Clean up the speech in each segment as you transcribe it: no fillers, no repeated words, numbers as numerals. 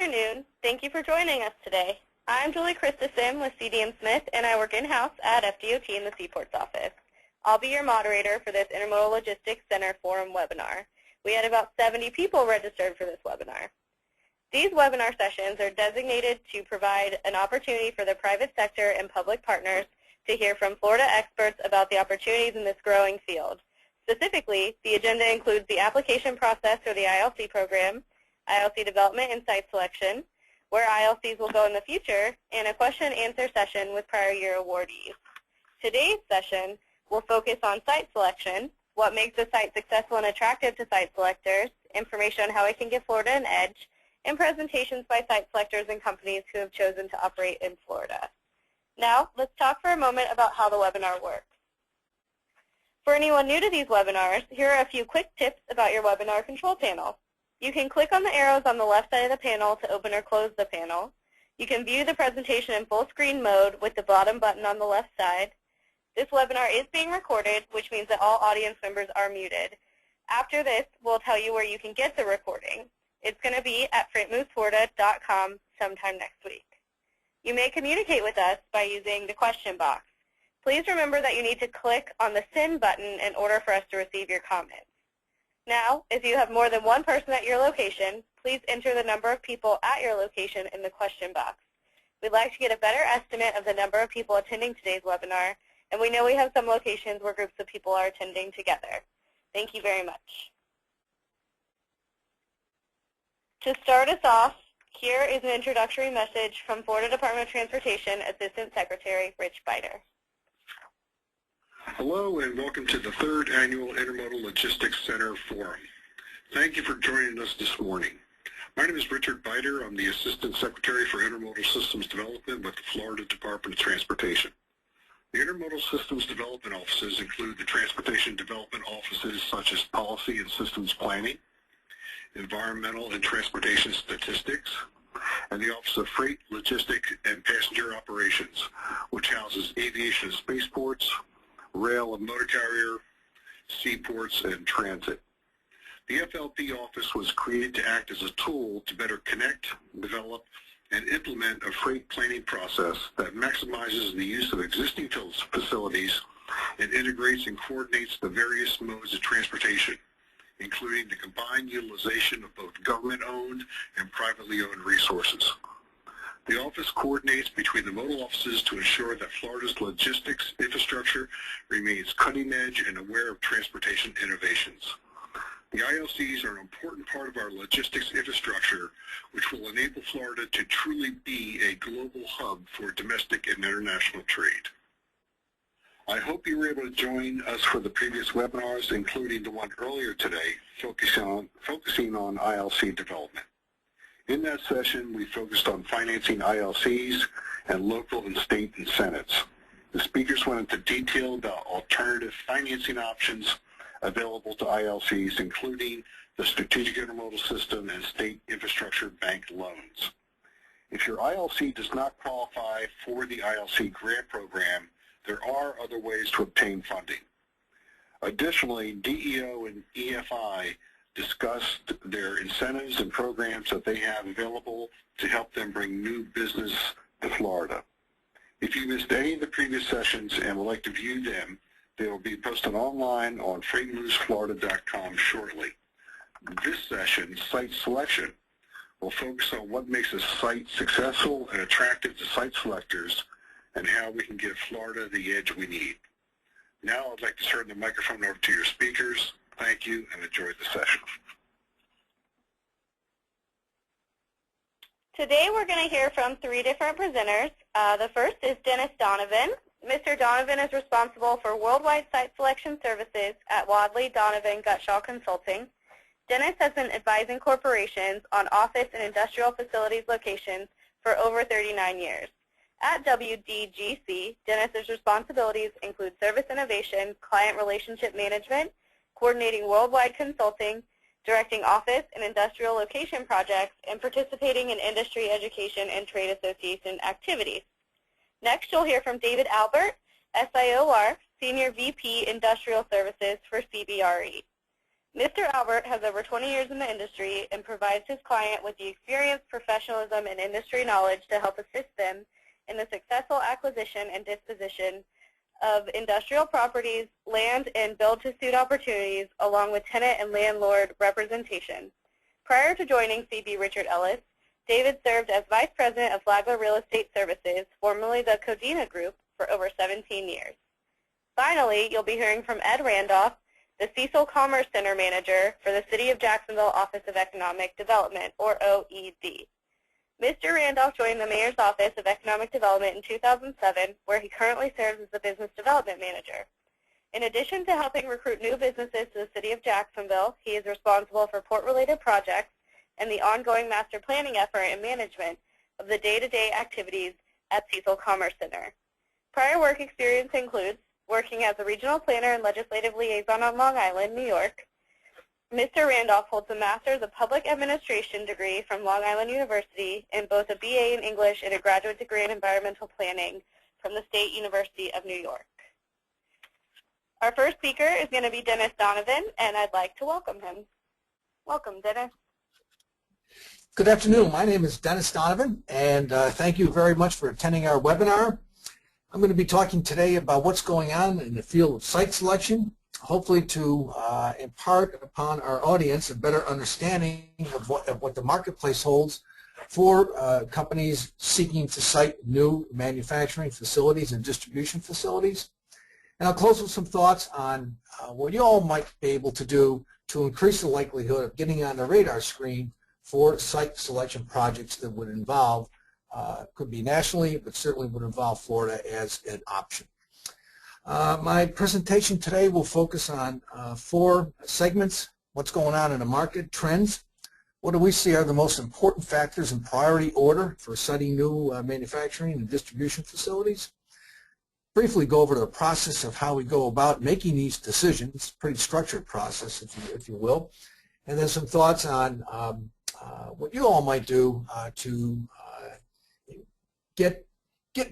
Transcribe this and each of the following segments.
afternoon. Thank you for joining us today. I'm Julie Christensen with CDM Smith, and I work in-house at FDOT in the Seaports office. I'll be your moderator for this Intermodal Logistics Center Forum webinar. We had about 70 people registered for this webinar. These webinar sessions are designated to provide an opportunity for the private sector and public partners to hear from Florida experts about the opportunities in this growing field. Specifically, the agenda includes the application process for the ILC program, ILC development and site selection, where ILCs will go in the future, and a question-and-answer session with prior year awardees. Today's session will focus on site selection, what makes a site successful and attractive to site selectors, information on how it can give Florida an edge, and presentations by site selectors and companies who have chosen to operate in Florida. Now, let's talk for a moment about how the webinar works. For anyone new to these webinars, here are a few quick tips about your webinar control panel. You can click on the arrows on the left side of the panel to open or close the panel. You can view the presentation in full screen mode with the bottom button on the left side. This webinar is being recorded, which means that all audience members are muted. After this, we'll tell you where you can get the recording. It's going to be at freightmovesflorida.com sometime next week. You may communicate with us by using the question box. Please remember that you need to click on the send button in order for us to receive your comments. Now, if you have more than one person at your location, please enter the number of people at your location in the question box. We'd like to get a better estimate of the number of people attending today's webinar, and we know we have some locations where groups of people are attending together. Thank you very much. To start us off, here is an introductory message from Florida Department of Transportation Assistant Secretary Rich Biter. Hello and welcome to the third annual Intermodal Logistics Center Forum. Thank you for joining us this morning. My name is Richard Biter. I'm the Assistant Secretary for Intermodal Systems Development with the Florida Department of Transportation. The Intermodal Systems Development Offices include the Transportation Development Offices such as Policy and Systems Planning, Environmental and Transportation Statistics, and the Office of Freight, Logistics, and Passenger Operations, which houses aviation and spaceports, rail and motor carrier, seaports, and transit. The FLP office was created to act as a tool to better connect, develop, and implement a freight planning process that maximizes the use of existing facilities and integrates and coordinates the various modes of transportation, including the combined utilization of both government-owned and privately owned resources. The office coordinates between the modal offices to ensure that Florida's logistics infrastructure remains cutting edge and aware of transportation innovations. The ILCs are an important part of our logistics infrastructure, which will enable Florida to truly be a global hub for domestic and international trade. I hope you were able to join us for the previous webinars, including the one earlier today, focusing on ILC development. In that session, we focused on financing ILCs and local and state incentives. The speakers went into detail about alternative financing options available to ILCs, including the Strategic Intermodal System and State Infrastructure Bank loans. If your ILC does not qualify for the ILC grant program, there are other ways to obtain funding. Additionally, DEO and EFI discussed their incentives and programs that they have available to help them bring new business to Florida. If you missed any of the previous sessions and would like to view them, they will be posted online on freightmovesflorida.com shortly. This session, Site Selection, will focus on what makes a site successful and attractive to site selectors and how we can give Florida the edge we need. Now I'd like to turn the microphone over to your speakers. Thank you and enjoy the session. Today we're going to hear from three different presenters. The first is Dennis Donovan. Mr. Donovan is responsible for worldwide site selection services at Wadley, Donovan, Gutshaw Consulting. Dennis has been advising corporations on office and industrial facilities locations for over 39 years. At WDGC, Dennis's responsibilities include service innovation, client relationship management, coordinating worldwide consulting, directing office and industrial location projects, and participating in industry education and trade association activities. Next, you'll hear from David Albert, SIOR, Senior VP Industrial Services for CBRE. Mr. Albert has over 20 years in the industry and provides his client with the experience, professionalism, and industry knowledge to help assist them in the successful acquisition and disposition of industrial properties, land, and build-to-suit opportunities, along with tenant and landlord representation. Prior to joining CB Richard Ellis, David served as Vice President of Flagler Real Estate Services, formerly the Codina Group, for over 17 years. Finally, you'll be hearing from Ed Randolph, the Cecil Commerce Center Manager for the City of Jacksonville Office of Economic Development, or OED. Mr. Randolph joined the Mayor's Office of Economic Development in 2007, where he currently serves as the Business Development Manager. In addition to helping recruit new businesses to the City of Jacksonville, he is responsible for port-related projects and the ongoing master planning effort and management of the day-to-day activities at Cecil Commerce Center. Prior work experience includes working as a regional planner and legislative liaison on Long Island, New York. Mr. Randolph holds a Master's of Public Administration degree from Long Island University and both a BA in English and a graduate degree in Environmental Planning from the State University of New York. Our first speaker is going to be Dennis Donovan, and I'd like to welcome him. Welcome, Dennis. Good afternoon. My name is Dennis Donovan, and thank you very much for attending our webinar. I'm going to be talking today about what's going on in the field of site selection, hopefully to impart upon our audience a better understanding of what the marketplace holds for companies seeking to site new manufacturing facilities and distribution facilities. And I'll close with some thoughts on what you all might be able to do to increase the likelihood of getting on the radar screen for site selection projects that would involve, could be nationally, but certainly would involve Florida as an option. My presentation today will focus on 4 segments: what's going on in the market, trends, what do we see are the most important factors in priority order for siting new manufacturing and distribution facilities, briefly go over the process of how we go about making these decisions, pretty structured process if you will, and then some thoughts on what you all might do to get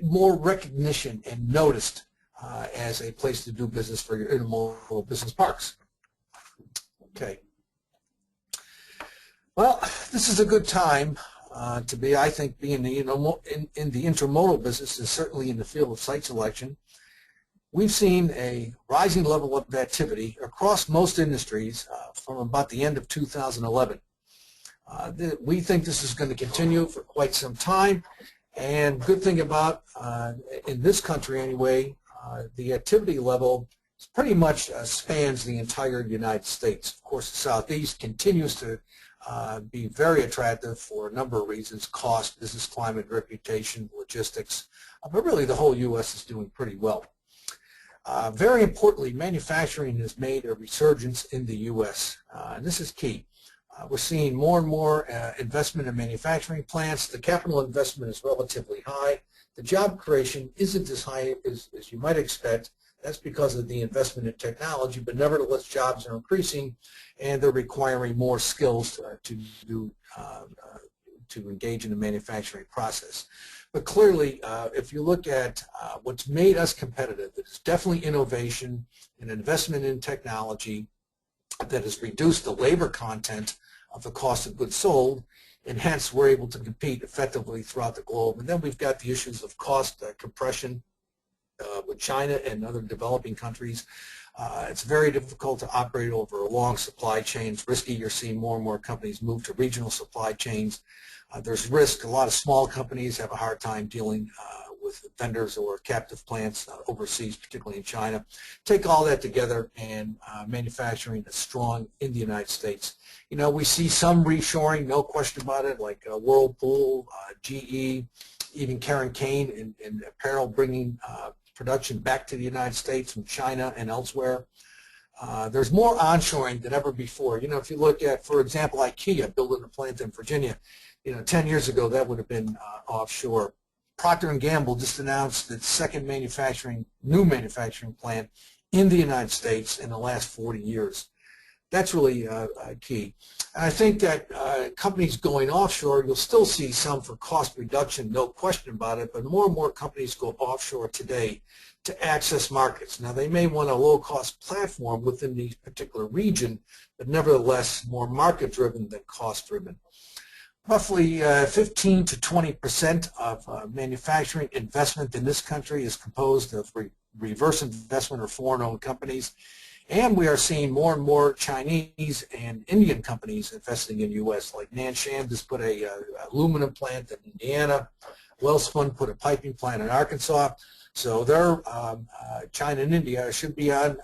more recognition and noticed as a place to do business for your intermodal business parks. Okay. Well, this is a good time to be, I think, being in the intermodal business and certainly in the field of site selection. We've seen a rising level of activity across most industries from about the end of 2011. We think this is going to continue for quite some time, and good thing about, in this country anyway, the activity level pretty much spans the entire United States. Of course, the Southeast continues to be very attractive for a number of reasons: cost, business climate, reputation, logistics, but really the whole U.S. is doing pretty well. Very importantly, manufacturing has made a resurgence in the U.S., and this is key. We're seeing more and more investment in manufacturing plants. The capital investment is relatively high. The job creation isn't as high as you might expect. That's because of the investment in technology, but nevertheless jobs are increasing and they're requiring more skills to engage in the manufacturing process. But clearly, if you look at what's made us competitive, it's definitely innovation and investment in technology that has reduced the labor content of the cost of goods sold, and hence we're able to compete effectively throughout the globe. And then we've got the issues of cost compression with China and other developing countries. It's very difficult to operate over a long supply chain. It's risky. You're seeing more and more companies move to regional supply chains. There's risk. A lot of small companies have a hard time dealing with vendors or captive plants overseas, particularly in China. Take all that together, and manufacturing is strong in the United States. You know, we see some reshoring, no question about it, like Whirlpool, GE, even Karen Kane in apparel, bringing production back to the United States from China and elsewhere. There's more onshoring than ever before. You know, if you look at, for example, IKEA building a plant in Virginia, you know, 10 years ago that would have been offshore. Procter & Gamble just announced its second new manufacturing plant in the United States in the last 40 years. That's really key. And I think that companies going offshore, you'll still see some for cost reduction, no question about it, but more and more companies go offshore today to access markets. Now, they may want a low-cost platform within the particular region, but nevertheless more market-driven than cost-driven. Roughly 15 to 20% of manufacturing investment in this country is composed of reverse investment or foreign-owned companies, and we are seeing more and more Chinese and Indian companies investing in U.S. Like Nanshan just put a aluminum plant in Indiana. Wellspun put a piping plant in Arkansas. So they're China and India should be on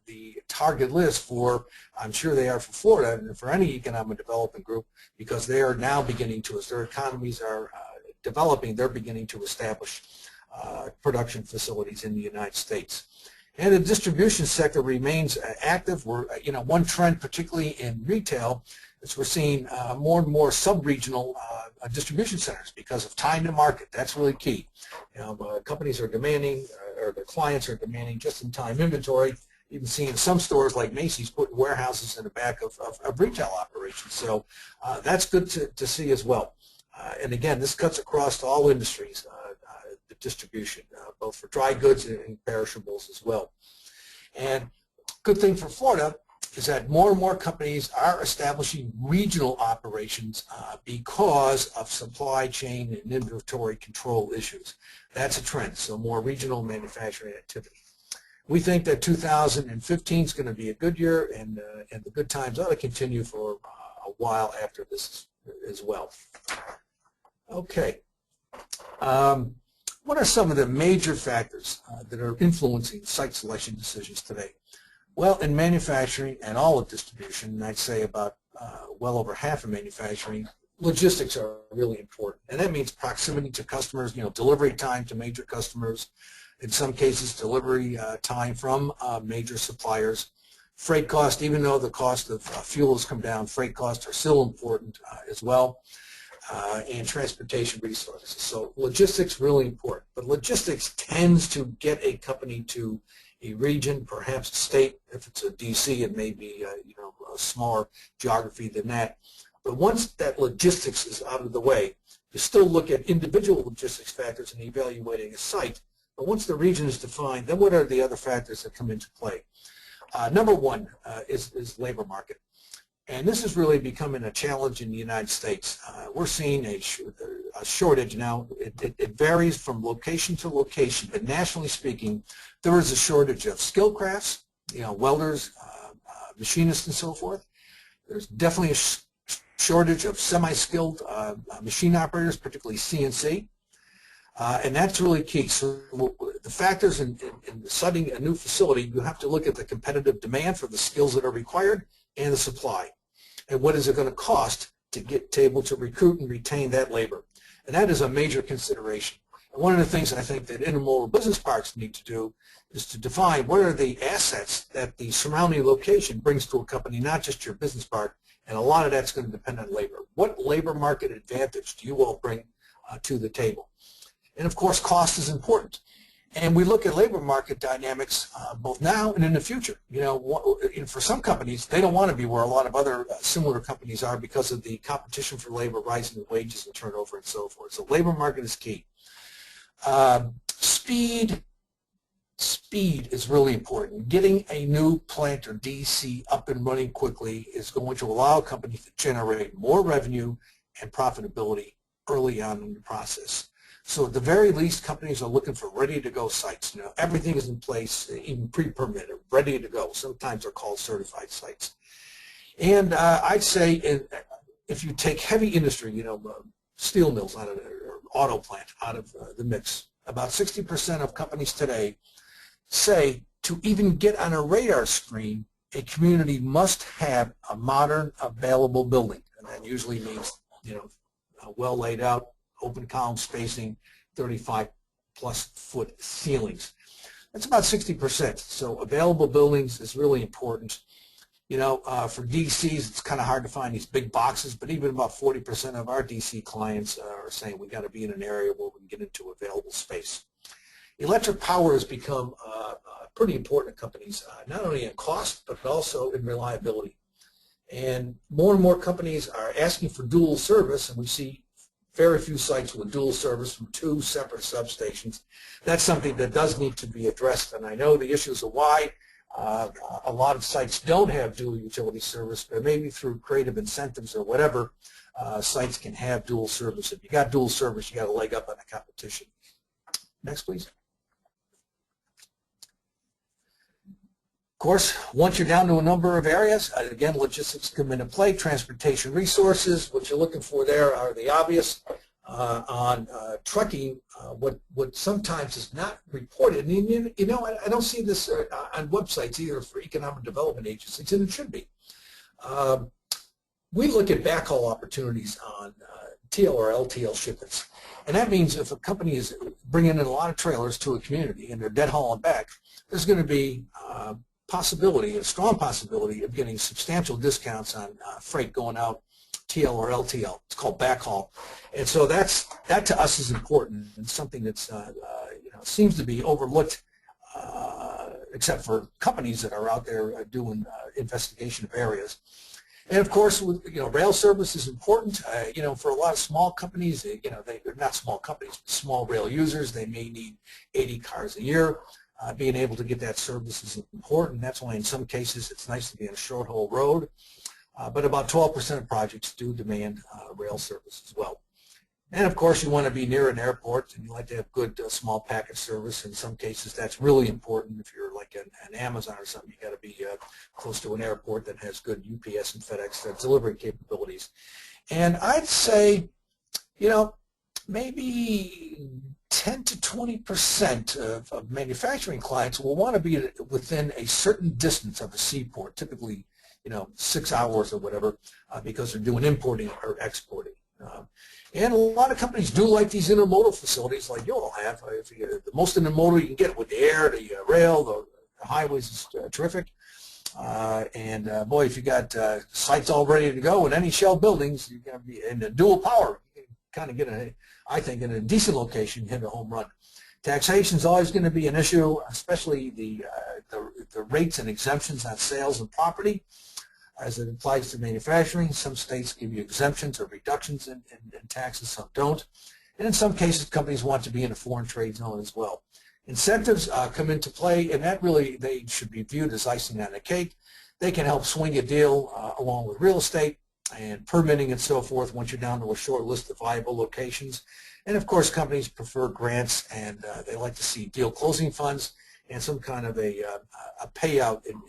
the target list for, I'm sure they are for Florida and for any economic development group, because they are now beginning to, as their economies are developing, they're beginning to establish production facilities in the United States. And the distribution sector remains active. We're, one trend, particularly in retail, is we're seeing more and more sub-regional distribution centers because of time to market. That's really key. Companies are demanding, or their clients are demanding just-in-time inventory. Even seeing some stores like Macy's putting warehouses in the back of retail operations. So that's good to see as well. And again, this cuts across to all industries, the distribution, both for dry goods and perishables as well. And good thing for Florida is that more and more companies are establishing regional operations because of supply chain and inventory control issues. That's a trend, so more regional manufacturing activity. We think that 2015 is going to be a good year, and the good times ought to continue for a while after this as well. Okay. What are some of the major factors that are influencing site selection decisions today? Well, in manufacturing and all of distribution, and I'd say about well over half of manufacturing, logistics are really important. And that means proximity to customers, delivery time to major customers, in some cases delivery time from major suppliers. Freight cost, even though the cost of fuel has come down, freight costs are still important as well. And transportation resources. So logistics really important, but logistics tends to get a company to a region, perhaps a state. If it's a DC, it may be a smaller geography than that. But once that logistics is out of the way, you still look at individual logistics factors in evaluating a site. But once the region is defined, then what are the other factors that come into play? Number one is labor market. And this is really becoming a challenge in the United States. We're seeing a shortage now. It varies from location to location, but nationally speaking, there is a shortage of skilled crafts, welders, machinists, and so forth. There's definitely a shortage of semi-skilled machine operators, particularly CNC, and that's really key. So the factors in setting a new facility, you have to look at the competitive demand for the skills that are required and the supply. And what is it going to cost to get able to recruit and retain that labor? And that is a major consideration. And one of the things I think that intermodal business parks need to do is to define what are the assets that the surrounding location brings to a company, not just your business park, and a lot of that's going to depend on labor. What labor market advantage do you all bring to the table? And of course, cost is important. And we look at labor market dynamics both now and in the future. For some companies, they don't want to be where a lot of other similar companies are because of the competition for labor, rising wages and turnover and so forth. So labor market is key. Speed is really important. Getting a new plant or DC up and running quickly is going to allow companies to generate more revenue and profitability early on in the process. So at the very least, companies are looking for ready-to-go sites. Everything is in place, even pre-permitted, ready to go. Sometimes they're called certified sites. And I'd say if you take heavy industry, steel mills out of it, or auto plant out of the mix, about 60% of companies today say to even get on a radar screen, a community must have a modern, available building. And that usually means, well laid out, open column spacing, 35-plus foot ceilings. That's about 60%. So available buildings is really important. For DCs, it's kind of hard to find these big boxes, but even about 40% of our DC clients are saying we got to be in an area where we can get into available space. electric power has become pretty important to companies, not only in cost, but also in reliability. And more companies are asking for dual service, and we see very few sites with dual service from two separate substations. That's something that does need to be addressed, and I know the issues of why a lot of sites don't have dual utility service, but maybe through creative incentives or whatever, sites can have dual service. If you got dual service, you got a leg up on the competition. Next, please. Of course, once you're down to a number of areas, again, logistics come into play, transportation resources. What you're looking for there are the obvious. On trucking, what sometimes is not reported, and you know, I don't see this on websites either for economic development agencies, and it should be. We look at backhaul opportunities on TL or LTL shipments, and that means if a company is bringing in a lot of trailers to a community and they're dead hauling back, there's going to be a strong possibility of getting substantial discounts on freight going out TL or LTL. It's called backhaul, and so that to us is important and something that's you know, seems to be overlooked, except for companies that are out there doing investigation of areas. And of course, you know, rail service is important. You know, for a lot of small companies, you know, they're not small companies, but small rail users. They may need 80 cars a year. Being able to get that service is important. That's why in some cases it's nice to be on a short haul road. But about 12% of projects do demand rail service as well. And of course, you want to be near an airport, and you like to have good small package service. In some cases, that's really important. If you're like an Amazon or something, you got to be close to an airport that has good UPS and FedEx delivery capabilities. And I'd say, you know, maybe 10 to 20% of manufacturing clients will want to be within a certain distance of a seaport, typically, you know, 6 hours or whatever, because they're doing importing or exporting. And a lot of companies do like these intermodal facilities like you'll have. The most intermodal you can get with the air, the rail, the highways is terrific. Boy, if you got sites all ready to go and any shell buildings, you're going to be in the dual power. You can kind of get I think in a decent location, hit a home run. Taxation is always going to be an issue, especially the rates and exemptions on sales and property as it applies to manufacturing. Some states give you exemptions or reductions in taxes, some don't. And in some cases, companies want to be in a foreign trade zone as well. Incentives come into play, and that really, they should be viewed as icing on the cake. They can help swing a deal along with real estate and permitting and so forth once you're down to a short list of viable locations. And of course, companies prefer grants, and they like to see deal closing funds and some kind of a payout in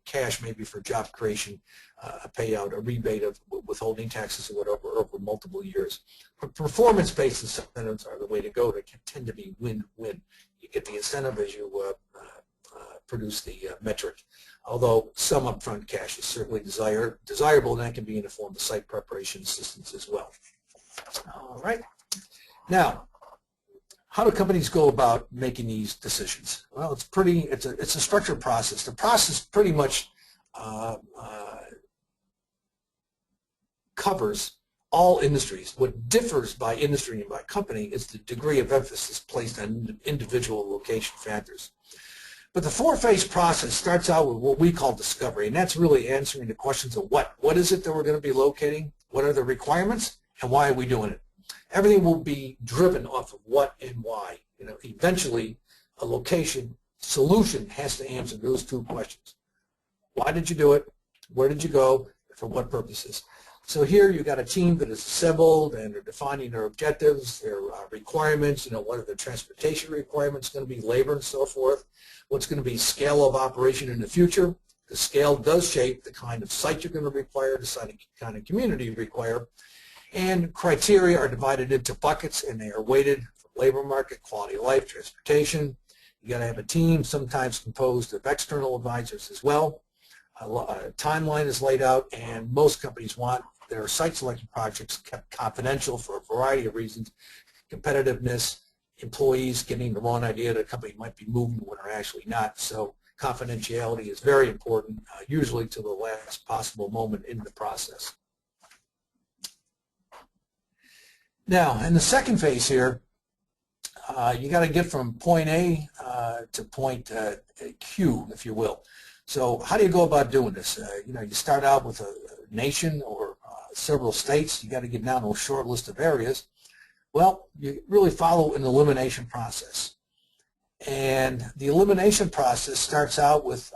cash, maybe for job creation, a payout, a rebate of withholding taxes or whatever over multiple years. But performance-based incentives are the way to go. They can tend to be win-win. You get the incentive as you produce the metric. Although some upfront cash is certainly desirable, and that can be in the form of site preparation assistance as well. All right. Now, how do companies go about making these decisions? Well, it's a structured process. The process pretty much covers all industries. What differs by industry and by company is the degree of emphasis placed on individual location factors. But the four-phase process starts out with what we call discovery, and that's really answering the questions of what is it that we're going to be locating, what are the requirements, and why are we doing it. Everything will be driven off of what and why. You know, eventually, a location solution has to answer those two questions. Why did you do it? Where did you go? For what purposes? So here you've got a team that is assembled, and they're defining their objectives, their requirements. You know, what are the transportation requirements going to be, labor and so forth. What's going to be scale of operation in the future. The scale does shape the kind of site you're going to require, the kind of community you require. And criteria are divided into buckets, and they are weighted for labor market, quality of life, transportation. You got to have a team, sometimes composed of external advisors as well. A timeline is laid out, and most companies want their site selection projects kept confidential for a variety of reasons: competitiveness, employees getting the wrong idea that a company might be moving when they're actually not. So confidentiality is very important, usually to the last possible moment in the process. Now, in the second phase here, you got to get from point A to point Q, if you will. So how do you go about doing this? You know, you start out with a nation or several states. You got to get down to a short list of areas. Well, you really follow an elimination process. And the elimination process starts out with,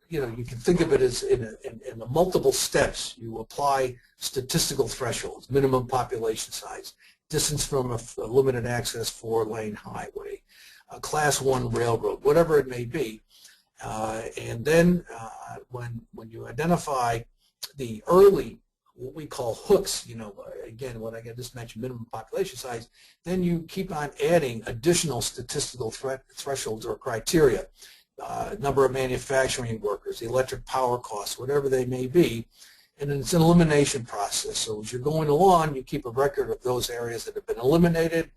you know, you can think of it as in the multiple steps. You apply statistical thresholds, minimum population size, distance from a limited access 4-lane highway, a class 1 railroad, whatever it may be. And then when you identify the early, what we call hooks, you know, again, what I just mentioned, minimum population size, then you keep on adding additional statistical thresholds or criteria, number of manufacturing workers, the electric power costs, whatever they may be, and then it's an elimination process. So as you're going along, you keep a record of those areas that have been eliminated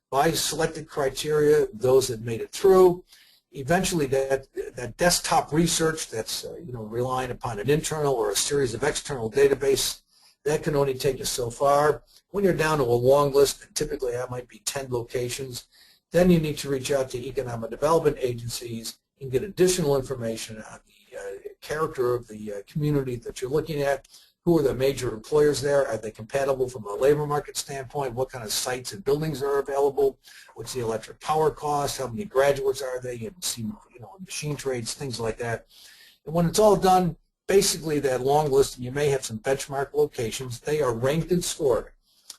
by selected criteria, those that made it through. Eventually, that desktop research that's you know, relying upon an internal or a series of external database, that can only take you so far. When you're down to a long list, and typically that might be 10 locations, then you need to reach out to economic development agencies and get additional information on the character of the community that you're looking at. Who are the major employers there? Are they compatible from a labor market standpoint? What kind of sites and buildings are available? What's the electric power cost? How many graduates are they? And see, you know, machine trades, things like that. And when it's all done, basically that long list, and you may have some benchmark locations, they are ranked and scored.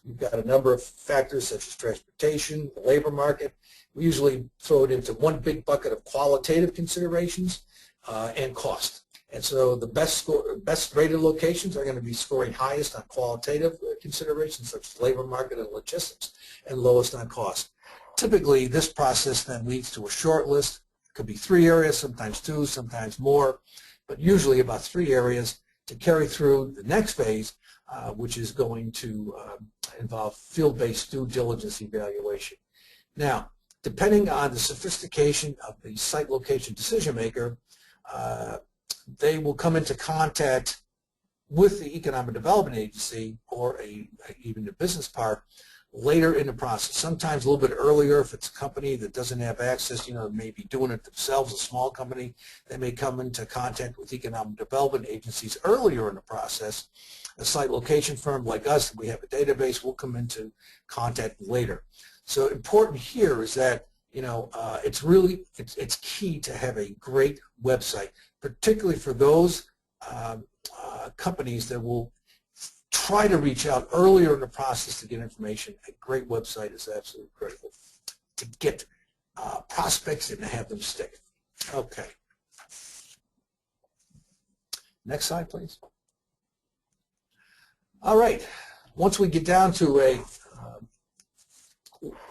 You've got a number of factors such as transportation, the labor market. We usually throw it into one big bucket of qualitative considerations and cost. And so the best rated locations are going to be scoring highest on qualitative considerations such as labor market and logistics, and lowest on cost. Typically, this process then leads to a short list. It could be 3 areas, sometimes 2, sometimes more, but usually about 3 areas to carry through the next phase, which is going to involve field-based due diligence evaluation. Now, depending on the sophistication of the site location decision maker, they will come into contact with the economic development agency or even a business park later in the process, sometimes a little bit earlier if it's a company that doesn't have access, you know, maybe doing it themselves, a small company. They may come into contact with economic development agencies earlier in the process. A site location firm like us, we have a database, will come into contact later. So important here is that, you know, it's key to have a great website, particularly for those companies that will try to reach out earlier in the process to get information. A great website is absolutely critical to get prospects and to have them stick. Okay. Next slide, please. All right. Once we get down to a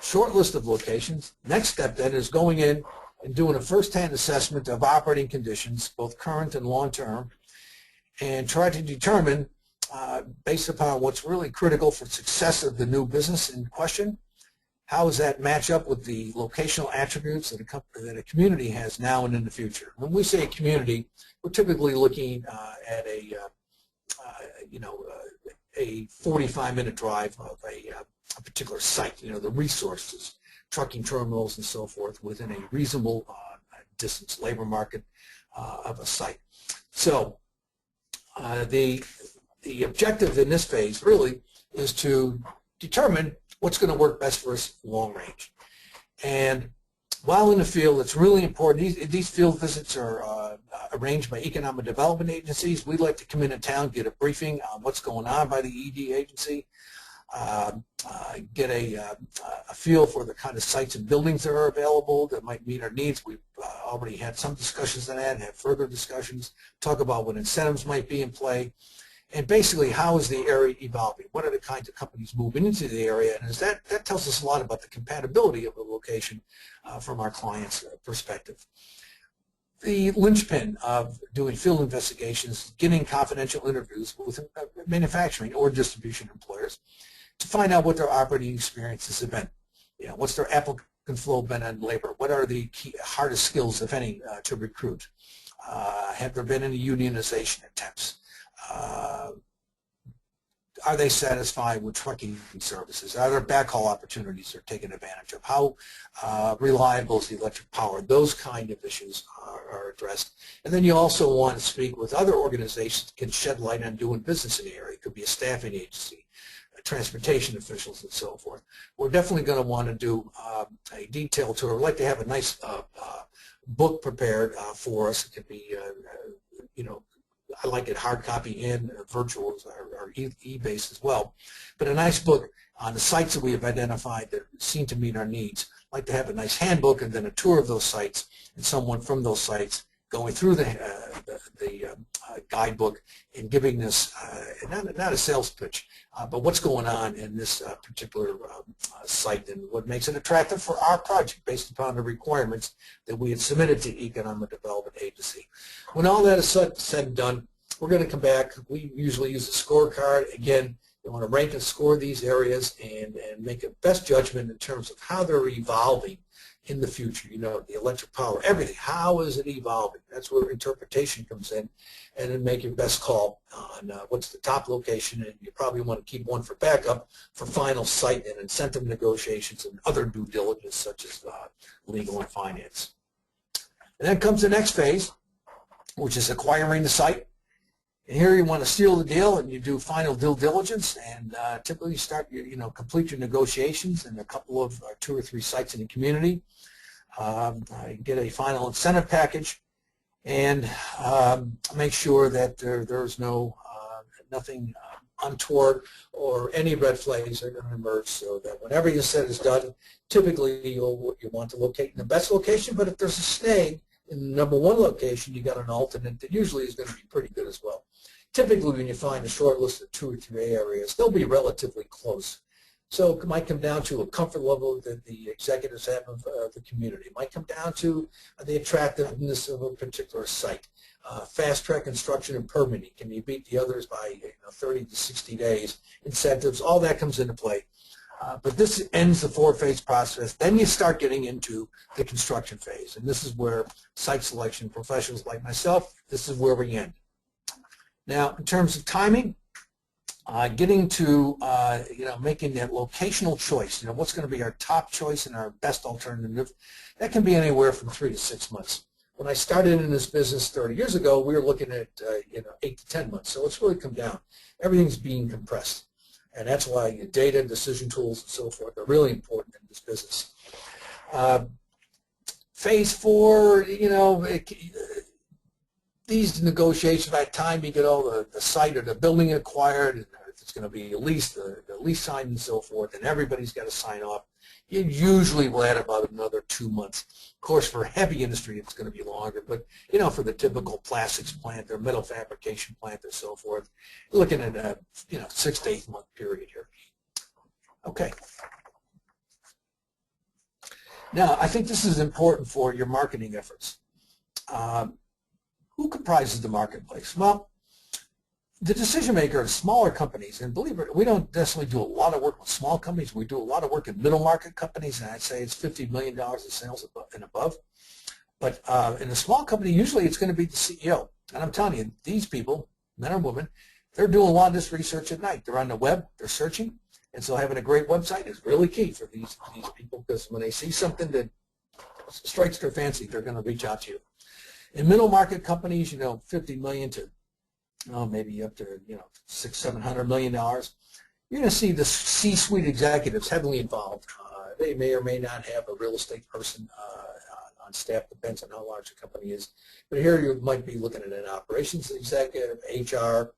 short list of locations, next step then is going in and doing a first-hand assessment of operating conditions, both current and long-term, and try to determine, based upon what's really critical for success of the new business in question, how does that match up with the locational attributes that a community has now and in the future. When we say a community, we're typically looking at a 45-minute drive of a particular site, you know, the resources, trucking terminals and so forth within a reasonable distance, labor market of a site. So the objective in this phase really is to determine what's going to work best for us long range. And while in the field, it's really important. These field visits are arranged by economic development agencies. We'd like to come into town, get a briefing on what's going on by the ED agency, get a feel for the kind of sites and buildings that are available that might meet our needs. We've already had some discussions on that and have further discussions, talk about what incentives might be in play, and basically how is the area evolving? What are the kinds of companies moving into the area? And that tells us a lot about the compatibility of the location from our client's perspective. The linchpin of doing field investigations, getting confidential interviews with manufacturing or distribution employers to find out what their operating experiences have been. You know, what's their applicant flow been on labor? What are the key, hardest skills, if any, to recruit? Have there been any unionization attempts? are they satisfied with trucking services? Are there backhaul opportunities they're taking advantage of? How reliable is the electric power? Those kind of issues are addressed. And then you also want to speak with other organizations that can shed light on doing business in the area. It could be a staffing agency, transportation officials, and so forth. We're definitely going to want to do a detailed tour. We'd like to have a nice book prepared for us. It could be, you know, I like it hard copy and virtual or e-based as well. But a nice book on the sites that we have identified that seem to meet our needs. I'd like to have a nice handbook and then a tour of those sites and someone from those sites going through the guidebook and giving us, not a sales pitch, but what's going on in this particular site and what makes it attractive for our project based upon the requirements that we had submitted to Economic Development Agency. When all that is said and done, we're going to come back. We usually use a scorecard. Again, you want to rank and score these areas and make a best judgment in terms of how they're evolving in the future. You know, the electric power, everything. How is it evolving? That's where interpretation comes in, and then make your best call on what's the top location, and you probably want to keep one for backup for final site and incentive negotiations and other due diligence such as legal and finance. And then comes the next phase, which is acquiring the site. And here you want to seal the deal, and you do final due diligence, and typically start, complete your negotiations in a couple of 2 or 3 sites in the community. Get a final incentive package, and make sure that there's nothing untoward or any red flags are going to emerge, so that when everything is said is done, typically you want to locate in the best location. But if there's a snag in the #1 location, you got an alternate that usually is going to be pretty good as well. Typically, when you find a short list of 2 or 3 areas, they'll be relatively close. So it might come down to a comfort level that the executives have of the community. It might come down to the attractiveness of a particular site. Fast-track construction and permitting. Can you beat the others by 30 to 60 days? Incentives, all that comes into play. But this ends the 4-phase process. Then you start getting into the construction phase. And this is where site selection professionals like myself, this is where we end. Now, in terms of timing, getting to making that locational choice, what's going to be our top choice and our best alternative, that can be anywhere from 3 to 6 months. When I started in this business 30 years ago, we were looking at 8 to 10 months. So it's really come down. Everything's being compressed, and that's why data, decision tools, and so forth are really important in this business. Phase 4, these negotiations, by the time you get all the site or the building acquired, and if it's going to be leased, the lease signed and so forth, and everybody's got to sign off, you usually will add about another 2 months. Of course, for heavy industry, it's going to be longer, but, for the typical plastics plant or metal fabrication plant and so forth, you're looking at a, 6 to 8 month period here. Okay. Now, I think this is important for your marketing efforts. Who comprises the marketplace? Well, the decision maker is smaller companies, and believe it, we don't necessarily do a lot of work with small companies. We do a lot of work in middle market companies, and I'd say it's $50 million in sales and above. But in a small company, usually it's going to be the CEO. And I'm telling you, these people, men or women, they're doing a lot of this research at night. They're on the web, they're searching, and so having a great website is really key for these people, because when they see something that strikes their fancy, they're going to reach out to you. In middle market companies, $50 million to maybe up to $600–700 million, you're going to see the C-suite executives heavily involved. They may or may not have a real estate person on staff, depends on how large the company is. But here you might be looking at an operations executive, HR,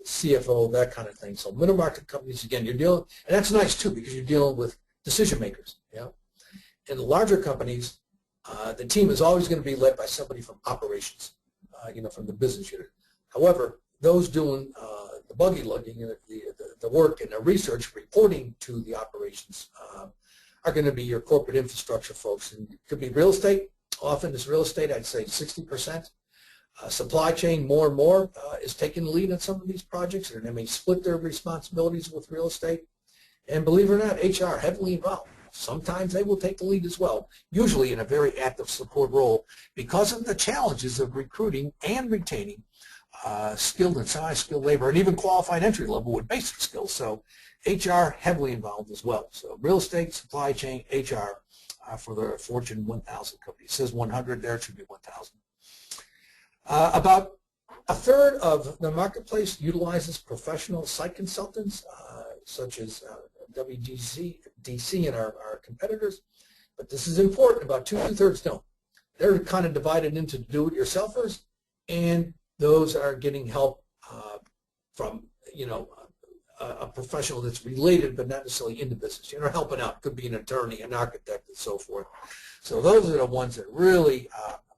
CFO, that kind of thing. So middle market companies, again, you're dealing, and that's nice too, because you're dealing with decision makers. In the larger companies, the team is always going to be led by somebody from operations, from the business unit. However, those doing the buggy lugging and the work and the research reporting to the operations are going to be your corporate infrastructure folks. And it could be real estate. Often it's real estate, I'd say 60%. Supply chain more and more is taking the lead on some of these projects, and they may split their responsibilities with real estate. And believe it or not, HR heavily involved. Sometimes they will take the lead as well, usually in a very active support role, because of the challenges of recruiting and retaining skilled and semi-skilled labor, and even qualified entry level with basic skills. So HR heavily involved as well. So real estate, supply chain, HR for the Fortune 1000 company. It says 100 there, it should be 1000. About a third of the marketplace utilizes professional site consultants, such as WDC and our competitors. But this is important. About two-thirds don't. They're kind of divided into do-it-yourselfers, and those are getting help from, a professional that's related but not necessarily in the business. Helping out. Could be an attorney, an architect, and so forth. So those are the ones that really,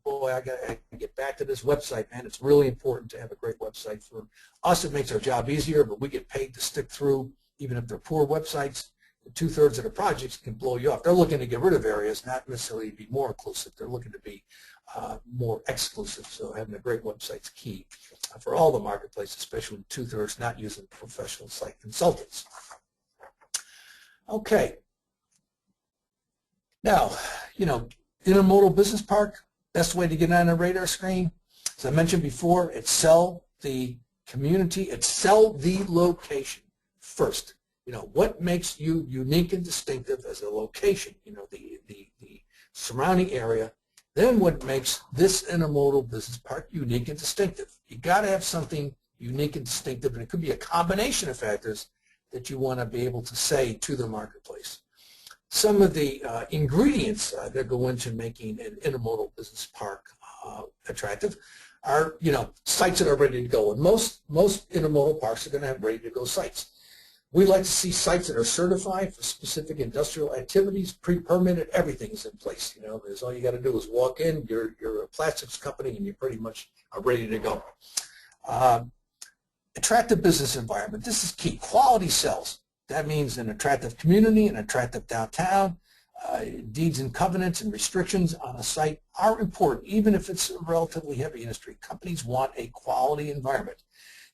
boy, I got to get back to this website, man. It's really important to have a great website. For us, it makes our job easier, but we get paid to stick through, even if they're poor websites. Two-thirds of the projects can blow you off. They're looking to get rid of areas, not necessarily be more inclusive. They're looking to be more exclusive. So having a great website is key for all the marketplace, especially with two-thirds not using professional site consultants. Okay. Now, Intermodal Business Park, best way to get on the radar screen, as I mentioned before, it's sell the community, it's sell the location first. What makes you unique and distinctive as a location, the surrounding area. Then what makes this Intermodal Business Park unique and distinctive. You got to have something unique and distinctive, and it could be a combination of factors that you want to be able to say to the marketplace. Some of the ingredients that go into making an Intermodal Business Park attractive are, sites that are ready to go. And most intermodal parks are going to have ready-to-go sites. We like to see sites that are certified for specific industrial activities, pre-permitted, everything is in place. Because all you got to do is walk in, you're a plastics company, and you pretty much are ready to go. Attractive business environment. This is key. Quality sells. That means an attractive community, an attractive downtown. Deeds and covenants and restrictions on a site are important, even if it's a relatively heavy industry. Companies want a quality environment.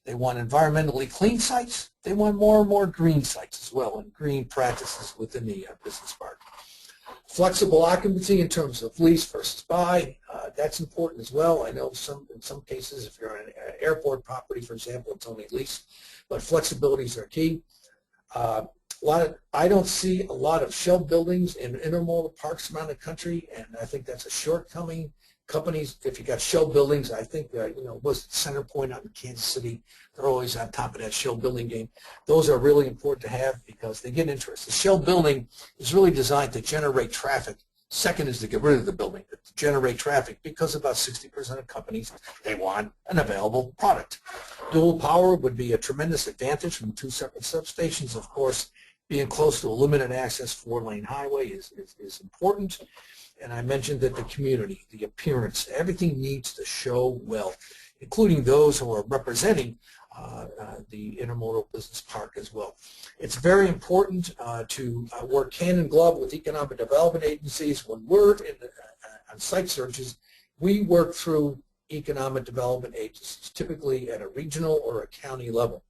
They want environmentally clean sites. They want more and more green sites as well, and green practices within the business park. Flexible occupancy in terms of lease versus buy, that's important as well. I know in some cases, if you're on an airport property, for example, it's only lease, but flexibilities are key. I don't see a lot of shell buildings in intermodal parks around the country, and I think that's a shortcoming. Companies, if you got shell buildings, I think was Center Point out in Kansas City, they're always on top of that shell building game. Those are really important to have because they get interest. The shell building is really designed to generate traffic. Second is to get rid of the building, to generate traffic, because about 60% of companies, they want an available product. Dual power would be a tremendous advantage from two separate substations. Of course, being close to a limited access 4-lane highway is important. And I mentioned that the community, the appearance, everything needs to show well, including those who are representing the Intermodal Business Park as well. It's very important to work hand in glove with economic development agencies. When we're on site searches, we work through economic development agencies, typically at a regional or a county level.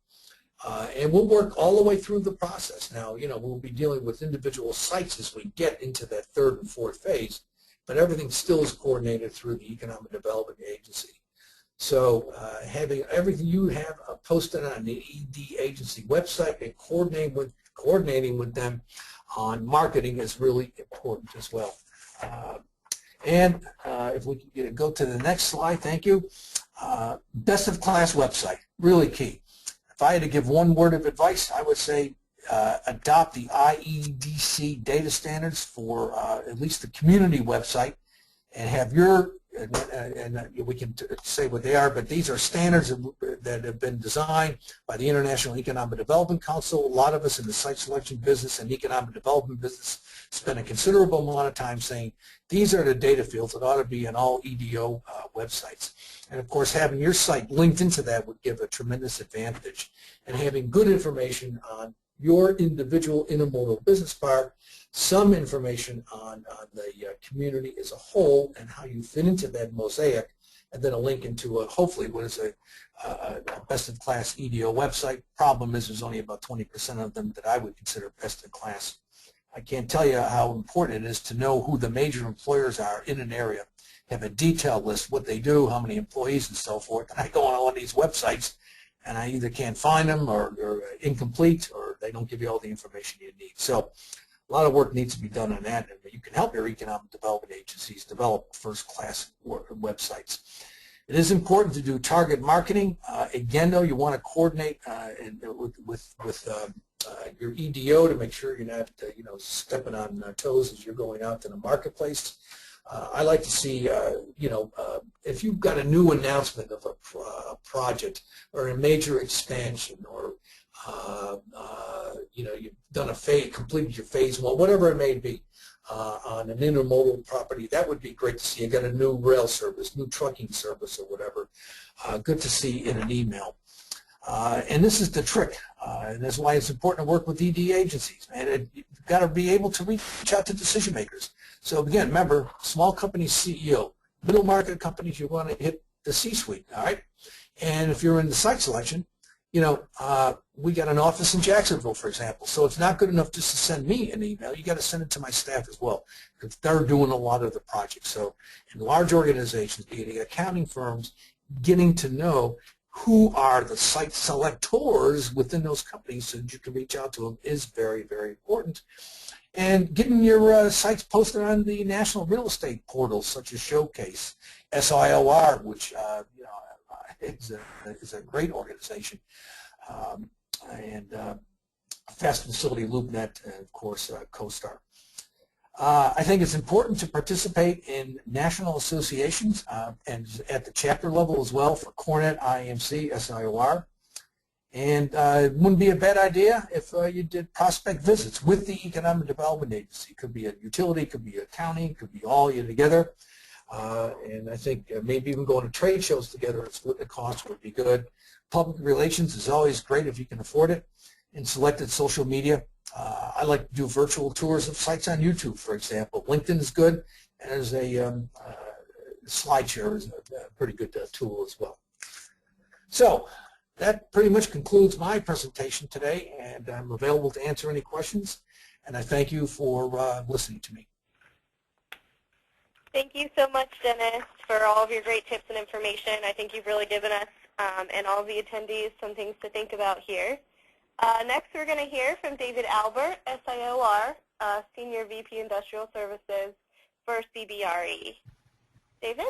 And we'll work all the way through the process. Now, we'll be dealing with individual sites as we get into that third and fourth phase, but everything still is coordinated through the Economic Development Agency. So having everything you have posted on the ED agency website and coordinating with them on marketing is really important as well. If we can go to the next slide, thank you. Best of class website, really key. If I had to give one word of advice, I would say adopt the IEDC data standards for at least the community website, and have your, and we can say what they are, but these are standards that have been designed by the International Economic Development Council. A lot of us in the site selection business and economic development business spend a considerable amount of time saying these are the data fields that ought to be in all EDO websites. And of course, having your site linked into that would give a tremendous advantage. And having good information on your individual intermodal business park, some information on the community as a whole and how you fit into that mosaic, and then a link into hopefully what is a best-in-class EDO website. Problem is there's only about 20% of them that I would consider best-in-class I can't tell you how important it is to know who the major employers are in an area, have a detailed list, what they do, how many employees and so forth. And I go on all of these websites and I either can't find them or they're incomplete or they don't give you all the information you need. So a lot of work needs to be done on that, and you can help your economic development agencies develop first-class websites. It is important to do target marketing. Again, though, you want to coordinate with your EDO to make sure you're not, stepping on toes as you're going out to the marketplace. I like to see, if you've got a new announcement of a project or a major expansion, or you've done completed your phase one, whatever it may be, on an intermodal property, that would be great to see. You got a new rail service, new trucking service, or whatever. Good to see in an email. And this is the trick, and that's why it's important to work with ED agencies, man. You've got to be able to reach out to decision makers. So again, remember, small companies CEO, middle market companies, you want to hit the C-suite, all right? And if you're in the site selection, we got an office in Jacksonville, for example, so it's not good enough just to send me an email. You got to send it to my staff as well, because they're doing a lot of the projects. So in large organizations, be it accounting firms, getting to know who are the site selectors within those companies so that you can reach out to them is very, very important. And getting your sites posted on the national real estate portals such as Showcase, SIOR, which is a great organization, and Fast Facility LoopNet, and of course CoStar. I think it's important to participate in national associations and at the chapter level as well for COREnet, IMC, SIOR. And it wouldn't be a bad idea if you did prospect visits with the Economic Development Agency. It could be a utility, it could be accounting, it could be all you together. And I think maybe even going to trade shows together and split the cost would be good. Public relations is always great if you can afford it. In selected social media, I like to do virtual tours of sites on YouTube, for example. LinkedIn is good, and there's a SlideShare is a pretty good tool as well. So that pretty much concludes my presentation today, and I'm available to answer any questions, and I thank you for listening to me. Thank you so much, Dennis, for all of your great tips and information. I think you've really given us and all the attendees some things to think about here. Next, we're going to hear from David Albert, SIOR, Senior VP Industrial Services for CBRE. David?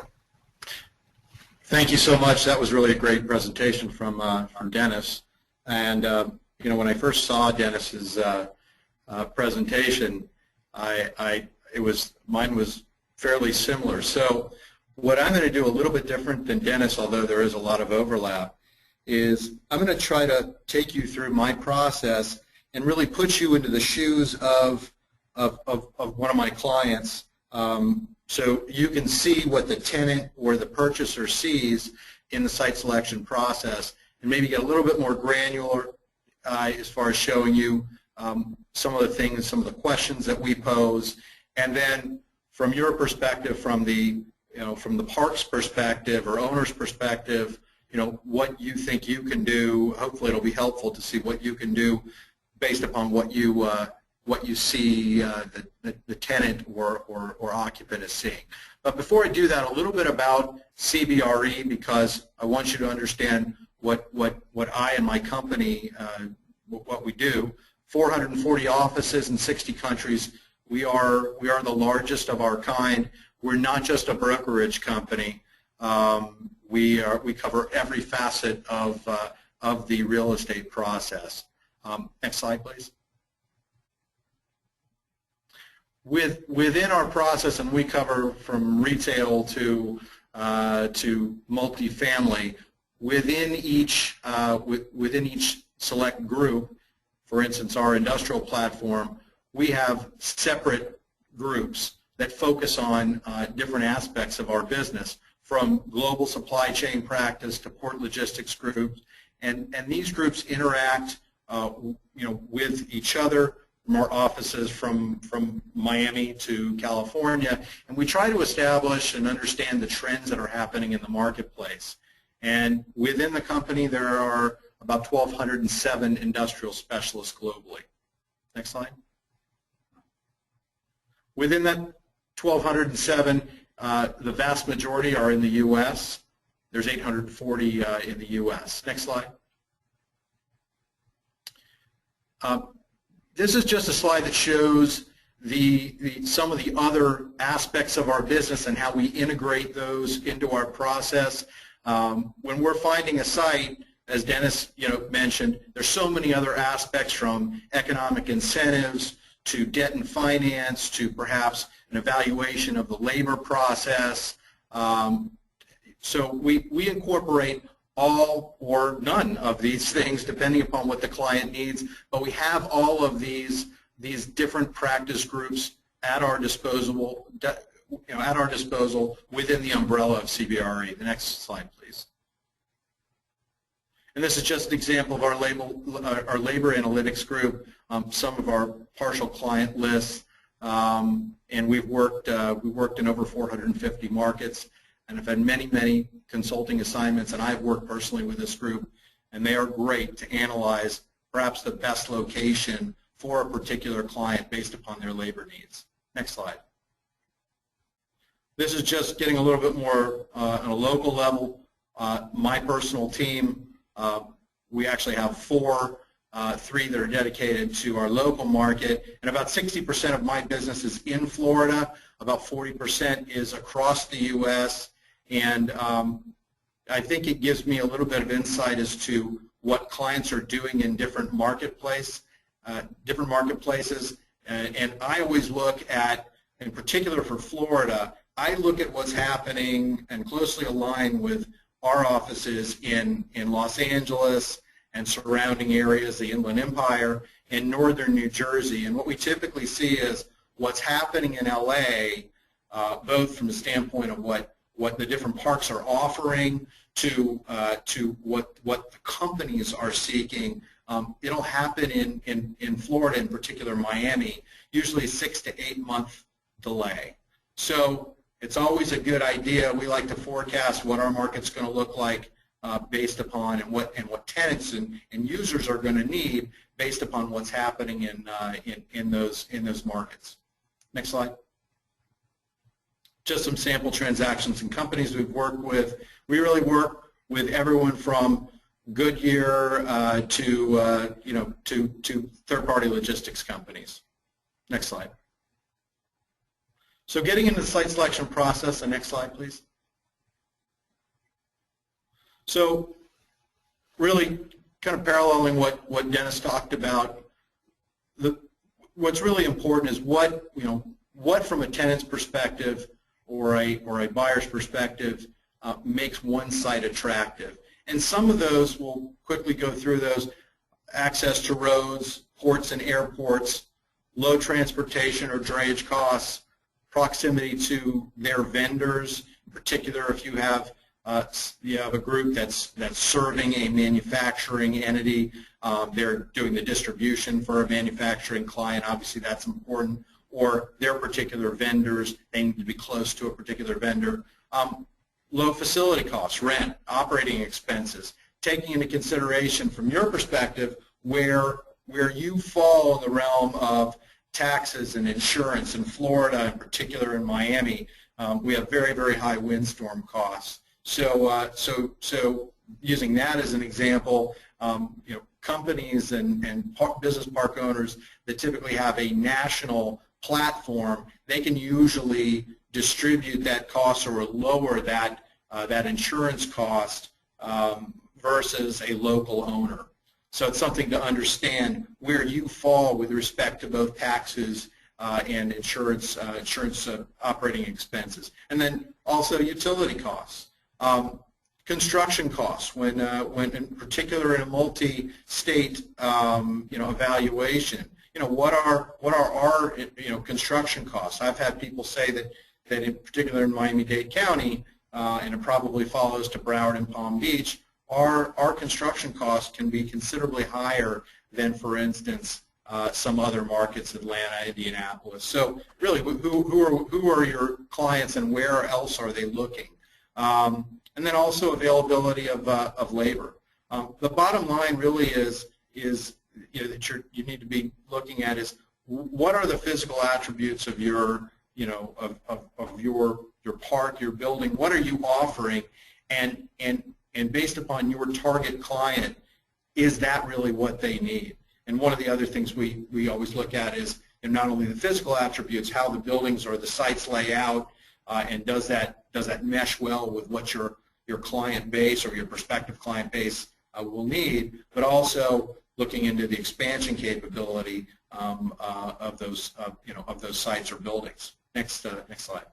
Thank you so much. That was really a great presentation from Dennis. And when I first saw Dennis's presentation, mine was fairly similar. So what I'm going to do a little bit different than Dennis, although there is a lot of overlap, is I'm going to try to take you through my process and really put you into the shoes of one of my clients, so you can see what the tenant or the purchaser sees in the site selection process, and maybe get a little bit more granular as far as showing you some of the things, some of the questions that we pose, and then from your perspective, from the park's perspective or owner's perspective, what you think you can do. Hopefully it'll be helpful to see what you can do based upon what you see the tenant or occupant is seeing. But before I do that, a little bit about CBRE, because I want you to understand what I and my company, what we do. 440 offices in 60 countries. We are the largest of our kind. We're not just a brokerage company. We cover every facet of the real estate process. Next slide, please. Within our process, and we cover from retail to multifamily. Within each select group, for instance, our industrial platform, we have separate groups that focus on different aspects of our business, from global supply chain practice to port logistics groups, and these groups interact with each other, from our offices from Miami to California, and we try to establish and understand the trends that are happening in the marketplace. And within the company, there are about 1,207 industrial specialists globally. Next slide. Within that 1,207, the vast majority are in the U.S. There's 840 in the U.S. Next slide. This is just a slide that shows some of the other aspects of our business and how we integrate those into our process. When we're finding a site, as Dennis mentioned, there's so many other aspects, from economic incentives to debt and finance to perhaps an evaluation of the labor process. So we incorporate all or none of these things depending upon what the client needs, but we have all of these different practice groups at our disposal, within the umbrella of CBRE. The next slide, please. And this is just an example of our labor analytics group, some of our partial client lists, and we've worked in over 450 markets, and I've had many consulting assignments, and I've worked personally with this group, and they are great to analyze perhaps the best location for a particular client based upon their labor needs. Next slide. This is just getting a little bit more on a local level. My personal team, we actually have three that are dedicated to our local market, and about 60% of my business is in Florida, about 40% is across the U.S., and I think it gives me a little bit of insight as to what clients are doing in different marketplaces, and I always look at, in particular for Florida, I look at what's happening and closely align with our offices in Los Angeles and surrounding areas, the Inland Empire, and northern New Jersey. And what we typically see is what's happening in LA, both from the standpoint of what the different parks are offering to what the companies are seeking. It'll happen in Florida, in particular Miami, usually a 6 to 8 month delay. So it's always a good idea. We like to forecast what our market's going to look like based upon and what tenants and users are going to need based upon what's happening in those markets. Next slide. Just some sample transactions and companies we've worked with. We really work with everyone from Goodyear to third-party logistics companies. Next slide. So getting into the site selection process, the next slide, please. So really kind of paralleling what Dennis talked about, what's really important is what from a tenant's perspective or a buyer's perspective makes one site attractive. And some of those, we'll quickly go through those: access to roads, ports and airports, low transportation or drayage costs, proximity to their vendors, in particular if you have a group that's serving a manufacturing entity, they're doing the distribution for a manufacturing client, obviously that's important, or their particular vendors, they need to be close to a particular vendor. Low facility costs, rent, operating expenses, taking into consideration from your perspective where you fall in the realm of taxes and insurance. In Florida, in particular in Miami, we have very high windstorm costs. So using that as an example, companies and business park owners that typically have a national platform, they can usually distribute that cost or lower that insurance cost versus a local owner. So it's something to understand where you fall with respect to both taxes and insurance operating expenses. And then also utility costs. Construction costs, when in particular in a multi-state evaluation, what are our construction costs? I've had people say that in particular in Miami-Dade County, and it probably follows to Broward and Palm Beach, our construction costs can be considerably higher than, for instance, some other markets, Atlanta, Indianapolis. So really, who are your clients and where else are they looking? And then also availability of labor. The bottom line really is that you need to be looking at is what are the physical attributes of your, of your park, your building? What are you offering? And based upon your target client, is that really what they need? And one of the other things we always look at is not only the physical attributes, how the buildings or the sites lay out, and does that mesh well with what your client base or your prospective client base will need, but also looking into the expansion capability of those sites or buildings. Next slide.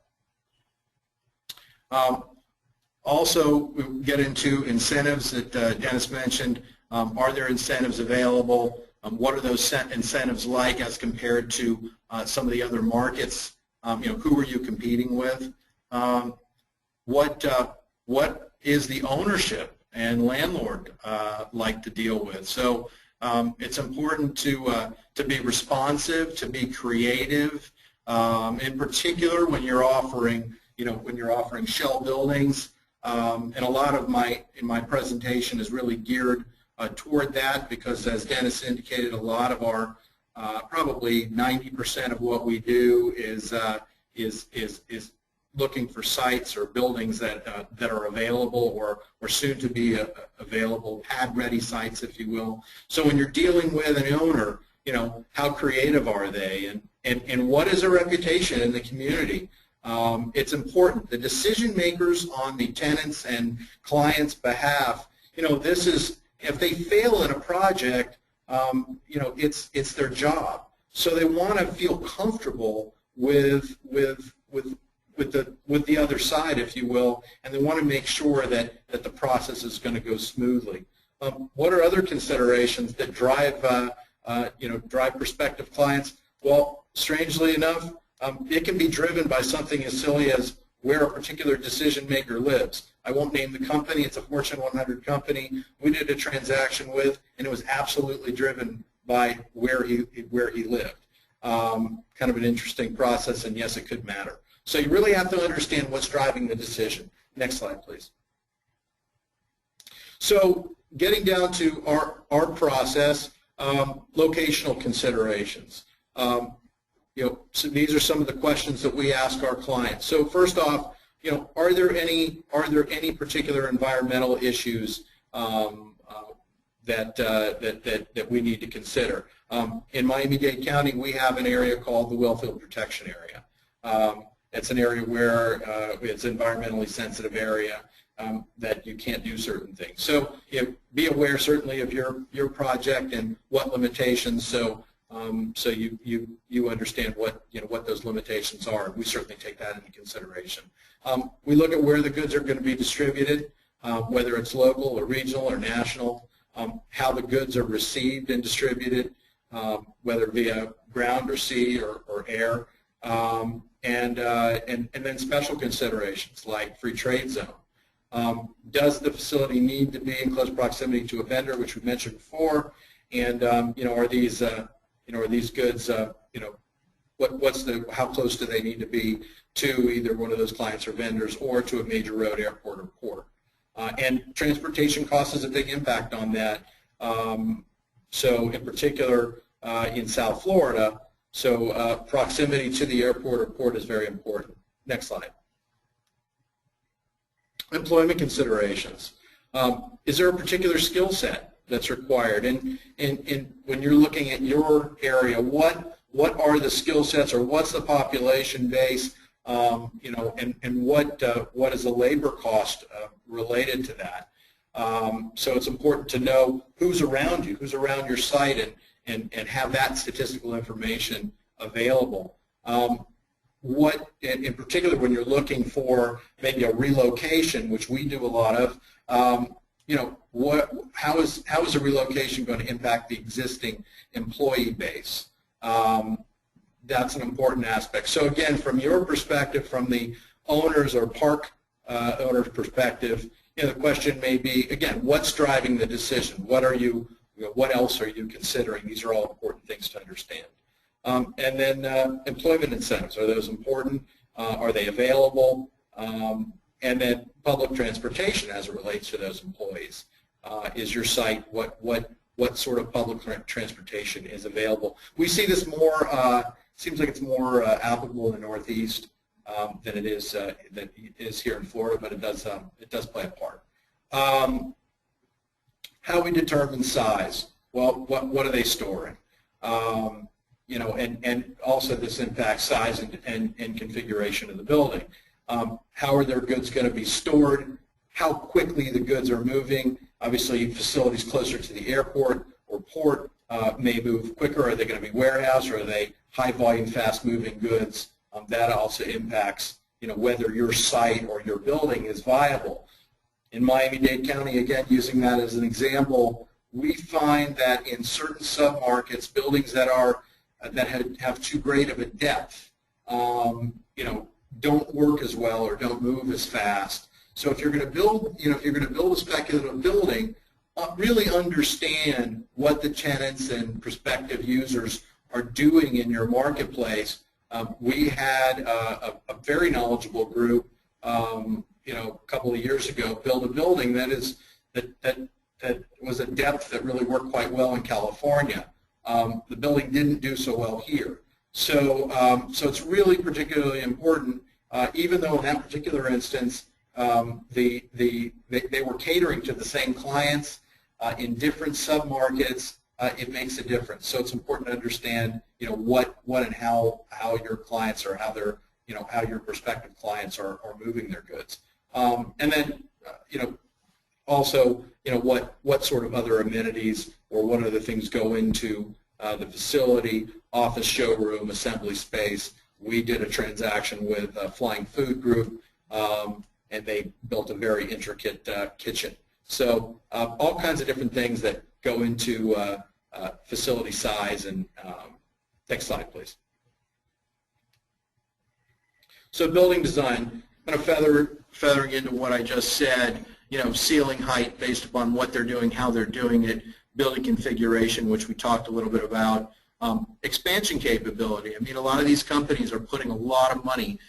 Also, we get into incentives that Dennis mentioned. Are there incentives available? What are those incentives like as compared to some of the other markets? Who are you competing with? What is the ownership and landlord like to deal with? So it's important to be responsive, to be creative. In particular, when you're offering, shell buildings, and a lot of my presentation is really geared toward that, because as Dennis indicated, a lot of our probably 90% of what we do is looking for sites or buildings that are available or soon to be available, pad-ready sites, if you will. So when you're dealing with an owner, how creative are they, and what is their reputation in the community? It's important. The decision makers on the tenants and clients' behalf, this is, if they fail in a project, it's their job. So they want to feel comfortable with the other side, if you will, and they want to make sure that the process is going to go smoothly. What are other considerations that drive prospective clients? Well, strangely enough, it can be driven by something as silly as where a particular decision maker lives. I won't name the company. It's a Fortune 100 company we did a transaction with, and it was absolutely driven by where he lived. Kind of an interesting process, and yes, it could matter. So you really have to understand what's driving the decision. Next slide, please. So getting down to our process, locational considerations. So these are some of the questions that we ask our clients. So first off, are there any particular environmental issues that we need to consider? In Miami-Dade County, we have an area called the Wellfield Protection Area. It's an area where it's an environmentally sensitive area that you can't do certain things. So be aware certainly of your project and what limitations. So you understand what those limitations are. We certainly take that into consideration. We look at where the goods are going to be distributed, whether it's local or regional or national, how the goods are received and distributed, whether via ground or sea or air, and then special considerations like free trade zone. Does the facility need to be in close proximity to a vendor, which we mentioned before, and are these goods, how close do they need to be to either one of those clients or vendors or to a major road, airport, or port? And transportation cost is a big impact on that. So in particular in South Florida, so proximity to the airport or port is very important. Next slide. Employment considerations. Is there a particular skill set that's required? And when you're looking at your area, what are the skill sets, or what's the population base, and what is the labor cost related to that? So it's important to know who's around you, who's around your site, and have that statistical information available. What, in particular, when you're looking for maybe a relocation, which we do a lot of, how is a relocation going to impact the existing employee base? That's an important aspect. So again, from your perspective, from the owners or park owner's perspective, the question may be, again, what's driving the decision? What else are you considering? These are all important things to understand. And then employment incentives, are those important? Are they available? And then public transportation as it relates to those employees. Is your site, what what sort of public transportation is available. We see this more, seems like it's more applicable in the Northeast than it is here in Florida, but it does play a part. How we determine size? Well, what are they storing? You know, and also this impacts size and configuration of the building. How are their goods going to be stored? How quickly the goods are moving? Obviously, facilities closer to the airport or port may move quicker. Are they going to be warehouse, or are they high-volume, fast-moving goods? That also impacts, you know, whether your site or your building is viable. In Miami-Dade County, again, using that as an example, we find that in certain submarkets, buildings that are have too great of a depth, you know, don't work as well or don't move as fast. So if you're going to build, you know, if you're going to build a speculative building, really understand what the tenants and prospective users are doing in your marketplace. We had a very knowledgeable group, you know, a couple of years ago, build a building that was a depth that really worked quite well in California. The building didn't do so well here. So, so it's really particularly important, even though in that particular instance, they were catering to the same clients in different submarkets. It makes a difference. So it's important to understand, you know, what and how your clients or how their, you know, how your prospective clients are moving their goods. And then, you know, also, you know, what sort of other amenities or what other things go into the facility, office, showroom, assembly space. We did a transaction with Flying Food Group, and they built a very intricate kitchen. So all kinds of different things that go into facility size. And next slide, please. So building design, kind of feathering into what I just said, you know, ceiling height based upon what they're doing, how they're doing it, building configuration, which we talked a little bit about, expansion capability. I mean, a lot of these companies are putting a lot of money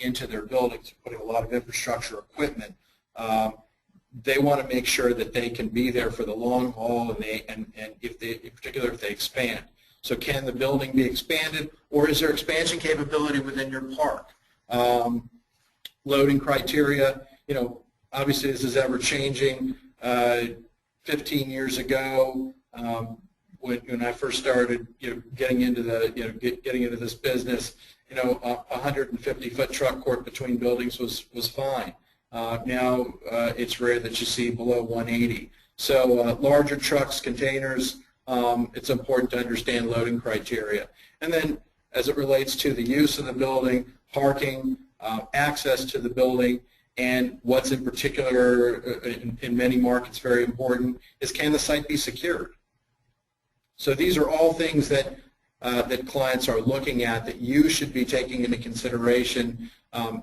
into their buildings, putting a lot of infrastructure, equipment. They want to make sure that they can be there for the long haul, and if they, in particular, if they expand. So can the building be expanded, or is there expansion capability within your park? Loading criteria, you know, obviously this is ever changing. 15 years ago, when I first started, you know, getting into this business, you know, a 150-foot truck court between buildings was fine. Now it's rare that you see below 180. So larger trucks, containers, it's important to understand loading criteria. And then as it relates to the use of the building, parking, access to the building, and what's in particular in many markets very important is, can the site be secured? So these are all things that that clients are looking at, that you should be taking into consideration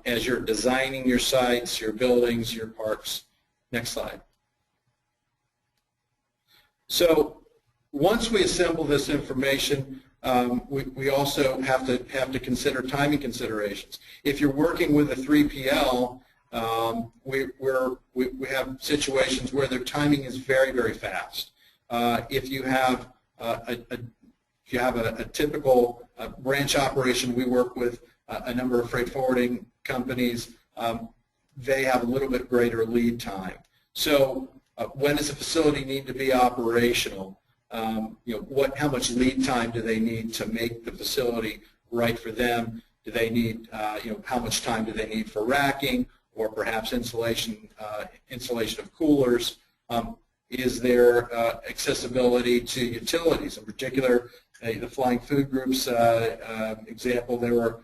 as you're designing your sites, your buildings, your parks. Next slide. So once we assemble this information, we also have to consider timing considerations. If you're working with a 3PL, we have situations where their timing is very, very fast. If you have a typical branch operation, we work with a number of freight forwarding companies. They have a little bit greater lead time. So when does a facility need to be operational? You know, how much lead time do they need to make the facility right for them? Do they need, you know, how much time do they need for racking, or perhaps installation of coolers? Is there accessibility to utilities? In particular, the Flying Food Group's example, there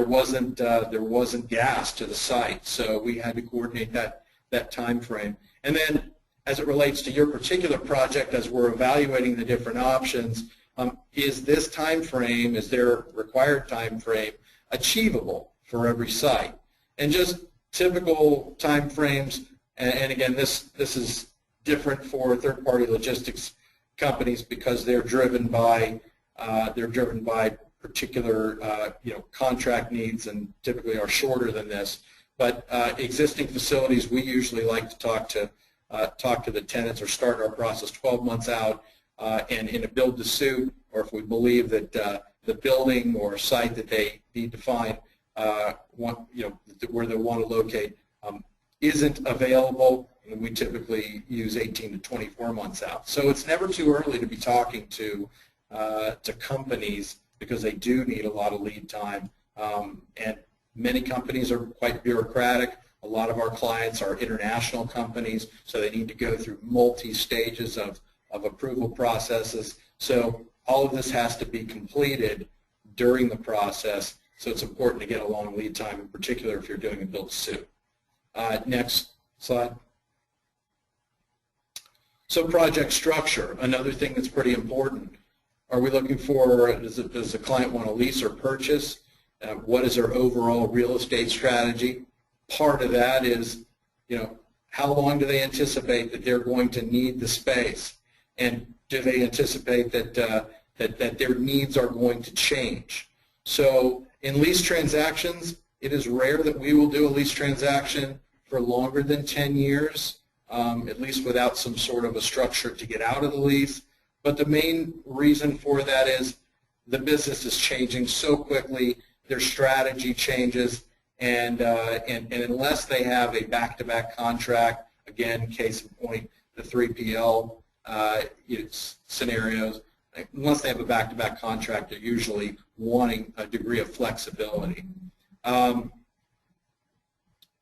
wasn't gas to the site, so we had to coordinate that time frame. And then, as it relates to your particular project, as we're evaluating the different options, is this time frame, is their required time frame achievable for every site? And just typical time frames, and again, this is different for third-party logistics companies because they're driven by particular you know, contract needs, and typically are shorter than this. But existing facilities, we usually like to talk to talk to the tenants or start our process 12 months out, and in a build-to-suit, or if we believe that the building or site that they need to find, where they want to locate, isn't available, and we typically use 18 to 24 months out. So it's never too early to be talking to companies, because they do need a lot of lead time, and many companies are quite bureaucratic. A lot of our clients are international companies, so they need to go through multi-stages of approval processes. So all of this has to be completed during the process, so it's important to get a long lead time, in particular if you're doing a build-to-suit. Next slide. So project structure, another thing that's pretty important. Are we looking for, does the client want to lease or purchase? What is their overall real estate strategy? Part of that is, how long do they anticipate that they're going to need the space? And do they anticipate that, that their needs are going to change? So in lease transactions, it is rare that we will do a lease transaction for longer than 10 years, at least without some sort of a structure to get out of the lease. But the main reason for that is the business is changing so quickly, their strategy changes, and unless they have a back-to-back contract, again, case in point, the 3PL scenarios, unless they have a back-to-back contract, they're usually wanting a degree of flexibility. And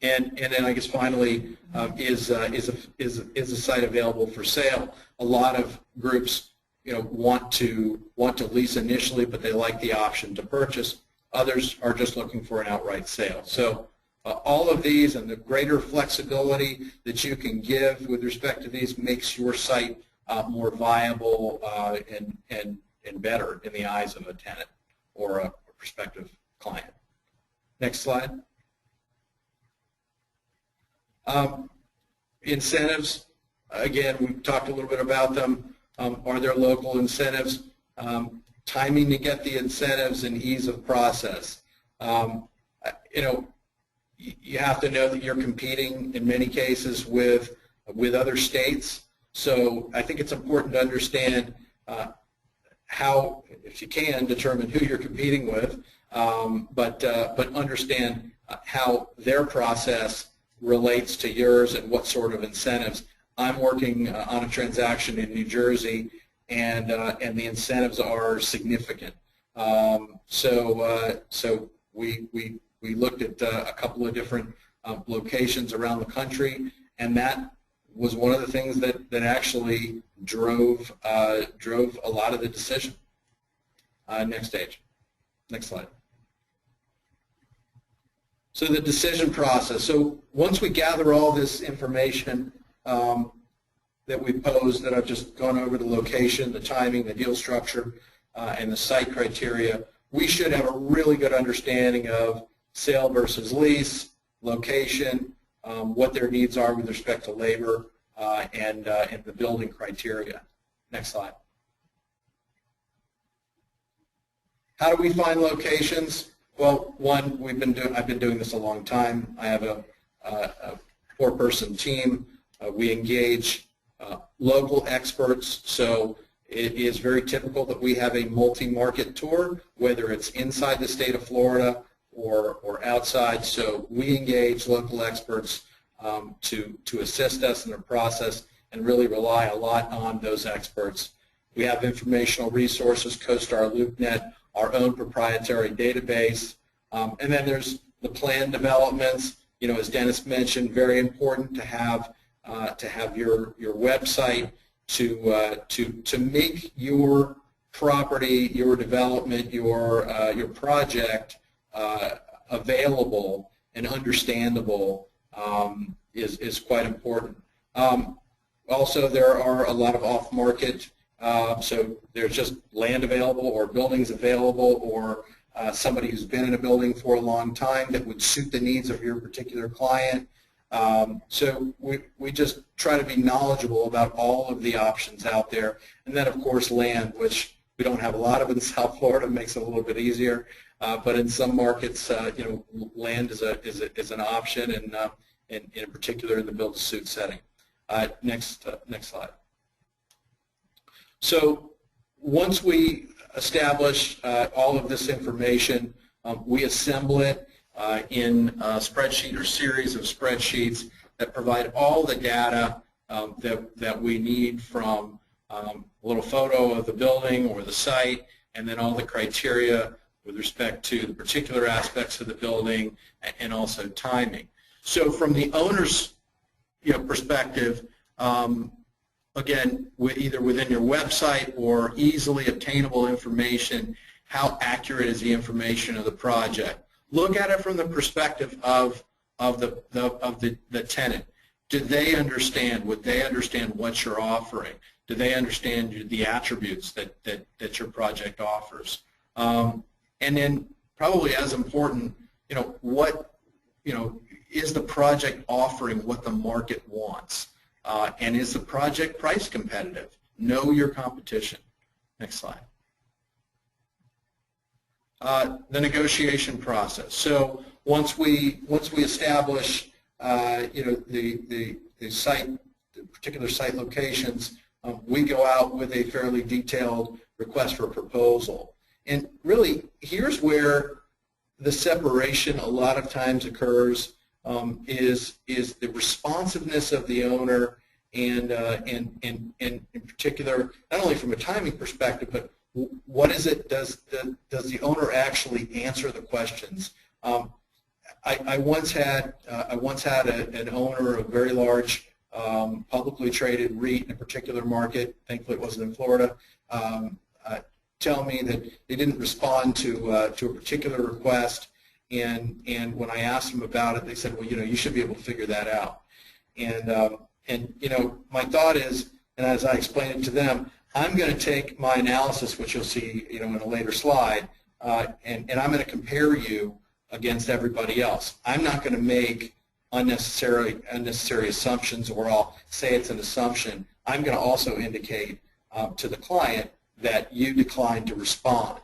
then I guess finally, is a site available for sale? A lot of groups, want to lease initially, but they like the option to purchase. Others are just looking for an outright sale. So all of these and the greater flexibility that you can give with respect to these makes your site more viable and better in the eyes of a tenant or a prospective client. Next slide. Incentives, again, we've talked a little bit about them. Are there local incentives? Timing to get the incentives and ease of process. You have to know that you're competing in many cases with other states. So I think it's important to understand how, if you can, determine who you're competing with, but understand how their process relates to yours and what sort of incentives. I'm working on a transaction in New Jersey, and the incentives are significant. So we looked at a couple of different locations around the country, and that was one of the things that actually drove a lot of the decision. Next page. Next slide. So the decision process. So once we gather all this information that we posed, that I've just gone over, the location, the timing, the deal structure, and the site criteria, we should have a really good understanding of sale versus lease, location, what their needs are with respect to labor, and the building criteria. Next slide. How do we find locations? Well, one, I've been doing this a long time. I have a 4-person team. We engage local experts, so it is very typical that we have a multi-market tour, whether it's inside the state of Florida or outside. So we engage local experts to assist us in the process and really rely a lot on those experts. We have informational resources, CoStar, LoopNet, our own proprietary database, and then there's the plan developments. As Dennis mentioned, very important to have your website to make your property, your development, your project available and understandable is quite important. Also, there are a lot of off-market, so there's just land available or buildings available or somebody who's been in a building for a long time that would suit the needs of your particular client. So we just try to be knowledgeable about all of the options out there. And then, of course, land, which we don't have a lot of in South Florida, makes it a little bit easier. But in some markets, land is an option, and in particular in the build-to-suit setting. Next slide. So once we establish all of this information, we assemble it in a spreadsheet or series of spreadsheets that provide all the data that we need, from a little photo of the building or the site, and then all the criteria with respect to the particular aspects of the building and also timing. So from the owner's perspective, again, either within your website or easily obtainable information, how accurate is the information of the project? Look at it from the perspective of the tenant. Do they understand? Would they understand what you're offering? Do they understand the attributes that your project offers? And then, probably as important, what is the project offering what the market wants? And is the project price competitive? Know your competition. Next slide. The negotiation process. So once we establish the site, the particular site locations, we go out with a fairly detailed request for proposal. And really, here's where the separation a lot of times occurs. Is the responsiveness of the owner, and in particular, not only from a timing perspective, but what is it? Does the owner actually answer the questions? I once had an owner of a very large publicly traded REIT in a particular market. Thankfully, it wasn't in Florida. Tell me that they didn't respond to a particular request. And when I asked them about it, they said, well, you should be able to figure that out. And my thought is, and as I explained it to them, I'm going to take my analysis, which you'll see, in a later slide, and I'm going to compare you against everybody else. I'm not going to make unnecessary assumptions, or I'll say it's an assumption. I'm going to also indicate to the client that you declined to respond.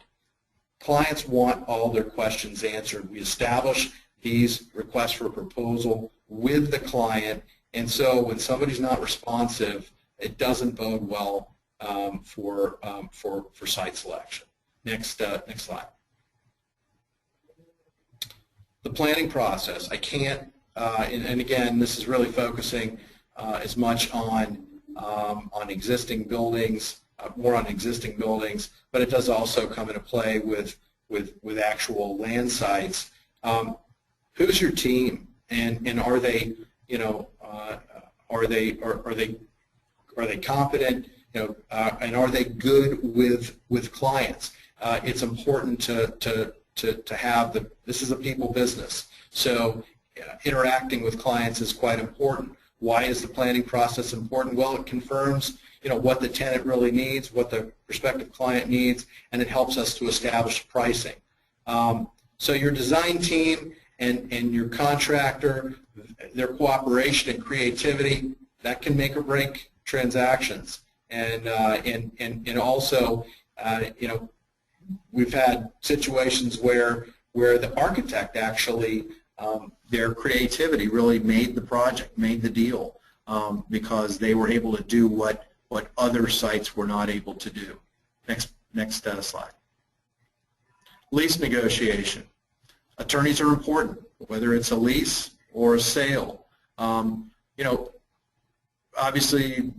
Clients want all their questions answered. We establish these requests for proposal with the client, and so when somebody's not responsive, it doesn't bode well for site selection. Next slide. The planning process. I can't, and again, this is really focusing as much on existing buildings. More on existing buildings, but it does also come into play with actual land sites. Who's your team, and are they are they competent, and are they good with clients? It's important to have this is a people business, so interacting with clients is quite important. Why is the planning process important? Well, it confirms what the tenant really needs, what the prospective client needs, and it helps us to establish pricing. So your design team and your contractor, their cooperation and creativity, that can make or break transactions. And also, we've had situations where the architect actually, their creativity really made the project, made the deal, because they were able to do what other sites were not able to do. Next slide. Lease negotiation. Attorneys are important, whether it's a lease or a sale. Obviously,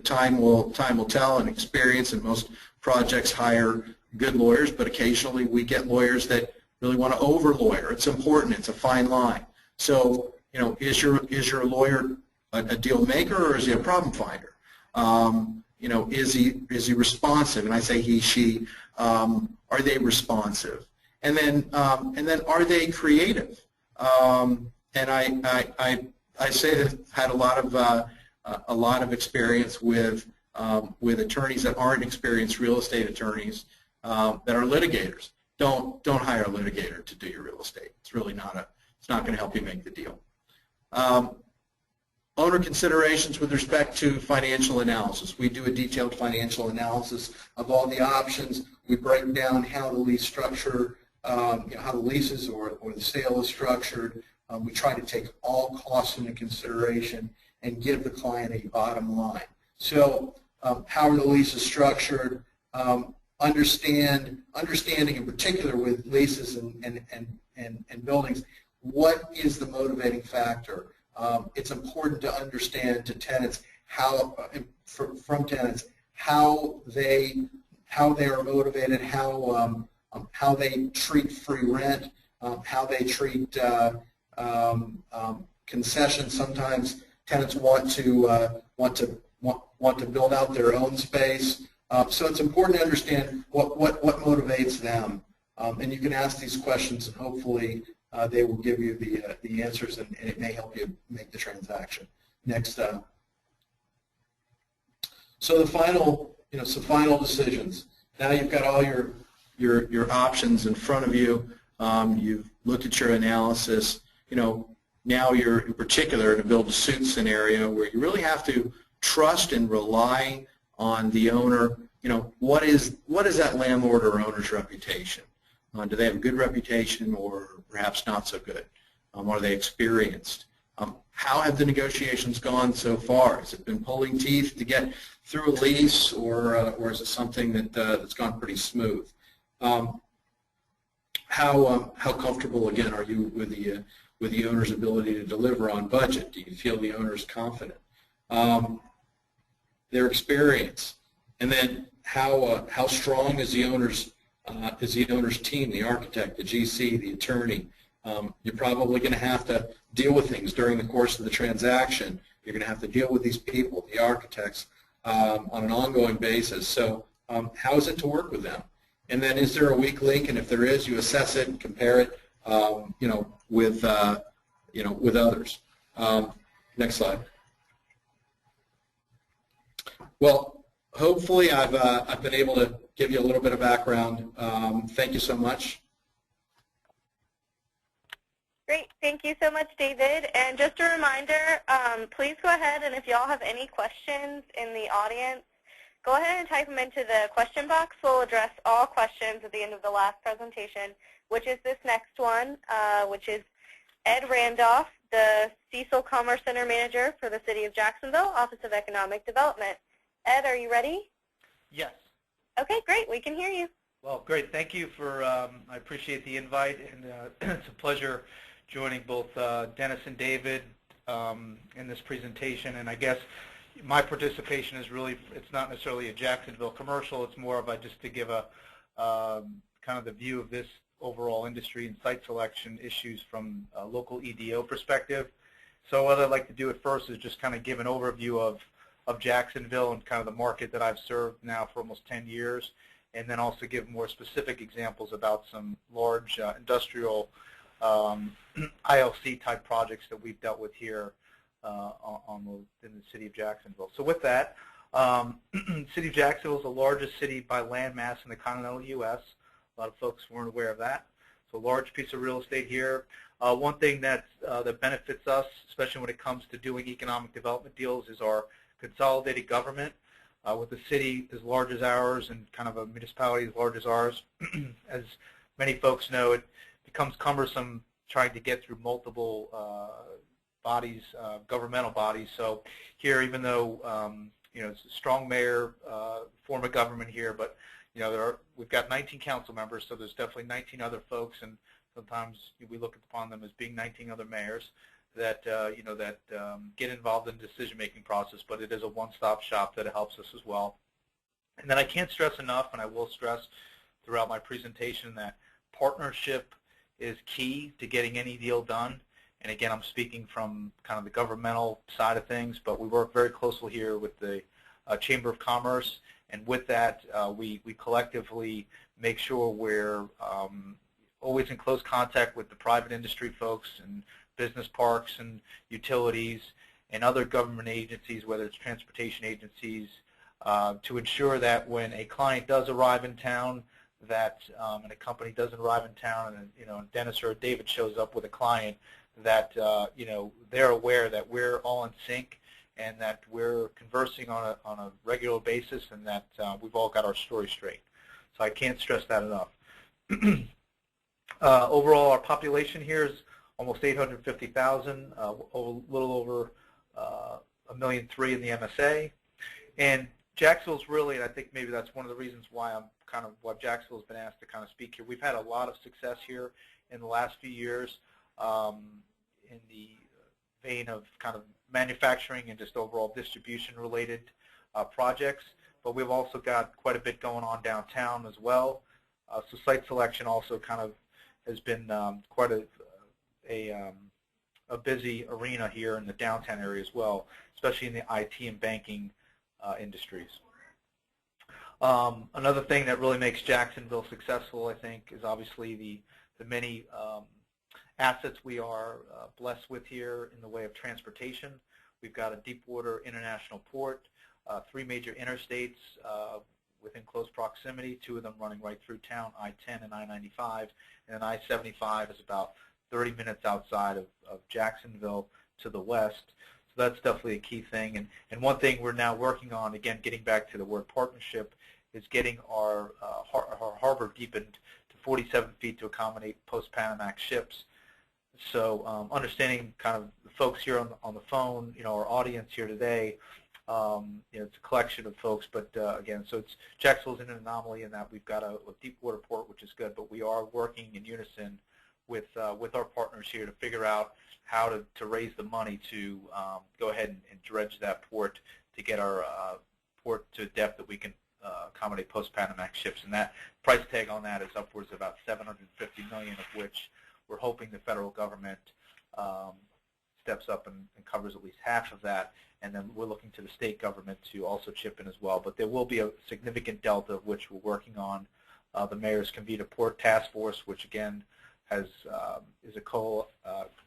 time will tell, and experience, and most projects hire good lawyers, but occasionally we get lawyers that really want to over-lawyer. It's important. It's a fine line. So, is your lawyer a deal maker, or is he a problem finder? Is he responsive? And I say he, she. Are they responsive? And then are they creative? And I say that I've had a lot of experience with attorneys that aren't experienced real estate attorneys that are litigators. Don't hire a litigator to do your real estate. It's really it's not going to help you make the deal. Owner considerations with respect to financial analysis. We do a detailed financial analysis of all the options. We break down how the lease structure, how the leases or the sale is structured. We try to take all costs into consideration, and give the client a bottom line. So how are the leases structured? Understanding in particular with leases and buildings, what is the motivating factor? It's important to understand to tenants how, from tenants, how they are motivated, how they treat free rent, how they treat concessions. Sometimes tenants want to build out their own space. So it's important to understand what motivates them. And you can ask these questions, and hopefully they will give you the answers, and it may help you make the transaction. Next. So the final, some final decisions. Now you've got all your options in front of you. You've looked at your analysis. Now you're in particular in a build-to-suit scenario where you really have to trust and rely on the owner. What is that landlord or owner's reputation? Do they have a good reputation or perhaps not so good? Are they experienced? How have the negotiations gone so far? Has it been pulling teeth to get through a lease, or is it something that's gone pretty smooth? How comfortable, again, are you with the owner's ability to deliver on budget? Do you feel the owner is confident? Their experience, and then how strong is the owner's team, the architect, the GC, the attorney. You're probably going to have to deal with things during the course of the transaction. You're going to have to deal with these people, the architects, on an ongoing basis. So how is it to work with them? And then is there a weak link? And if there is, you assess it and compare it, with others. Next slide. Well, hopefully I've been able to give you a little bit of background. Thank you so much. Great. Thank you so much, David. And just a reminder, please go ahead, and if you all have any questions in the audience, go ahead and type them into the question box. We'll address all questions at the end of the last presentation, which is this next one, which is Ed Randolph, the Cecil Commerce Center Manager for the City of Jacksonville, Office of Economic Development. Ed, are you ready? Yes. Okay, great. We can hear you. Well, great. Thank you for, I appreciate the invite, and it's a pleasure joining both Dennis and David in this presentation. And I guess my participation is really, it's not necessarily a Jacksonville commercial. It's more of just to give a kind of the view of this overall industry and site selection issues from a local EDO perspective. So what I'd like to do at first is just kind of give an overview of Jacksonville and kind of the market that I've served now for almost 10 years, and then also give more specific examples about some large industrial ILC type projects that we've dealt with here in the city of Jacksonville. So with that, City of Jacksonville is the largest city by land mass in the continental U.S. A lot of folks weren't aware of that. So a large piece of real estate here. One thing that benefits us, especially when it comes to doing economic development deals, is our consolidated government. With a city as large as ours and kind of a municipality as large as ours, as many folks know, it becomes cumbersome trying to get through multiple bodies, governmental bodies. So here, even though it's a strong mayor form of government here, but we've got 19 council members, so there's definitely 19 other folks, and sometimes we look upon them as being 19 other mayors that get involved in the decision-making process, but it is a one-stop shop that helps us as well. And then I can't stress enough, and I will stress throughout my presentation, that partnership is key to getting any deal done. And again, I'm speaking from kind of the governmental side of things, but we work very closely here with the Chamber of Commerce, and with that, we collectively make sure we're always in close contact with the private industry folks and business parks and utilities and other government agencies, whether it's transportation agencies, to ensure that when a client does arrive in town, that and a company doesn't arrive in town, and Dennis or David shows up with a client, that they're aware that we're all in sync and that we're conversing on a regular basis, and that we've all got our story straight. So I can't stress that enough. Overall, our population here is almost 850,000, a little over $1.3 million in the MSA. And Jacksonville's really, and I think maybe that's one of the reasons why why Jacksonville's been asked to kind of speak here. We've had a lot of success here in the last few years in the vein of kind of manufacturing and just overall distribution related projects, but we've also got quite a bit going on downtown as well. So site selection also kind of has been quite a busy arena here in the downtown area as well, especially in the IT and banking industries. Another thing that really makes Jacksonville successful, I think, is obviously the many assets we are blessed with here in the way of transportation. We've got a deepwater international port, 3 major interstates within close proximity, 2 of them running right through town, I-10 and I-95, and I-75 is about 30 minutes outside of Jacksonville to the west. So that's definitely a key thing. And one thing we're now working on, again, getting back to the word partnership, is getting our harbor deepened to 47 feet to accommodate post-Panamax ships. So understanding kind of the folks here on the phone, our audience here today, it's a collection of folks, but again, so Jacksonville's in an anomaly in that we've got a deep water port, which is good, but we are working in unison with our partners here to figure out how to raise the money to go ahead and dredge that port to get our port to a depth that we can accommodate post-Panamax ships, and that price tag on that is upwards of about $750 million, of which we're hoping the federal government steps up and covers at least half of that, and then we're looking to the state government to also chip in as well. But there will be a significant delta of which we're working on. The mayor's convened a port task force, which again is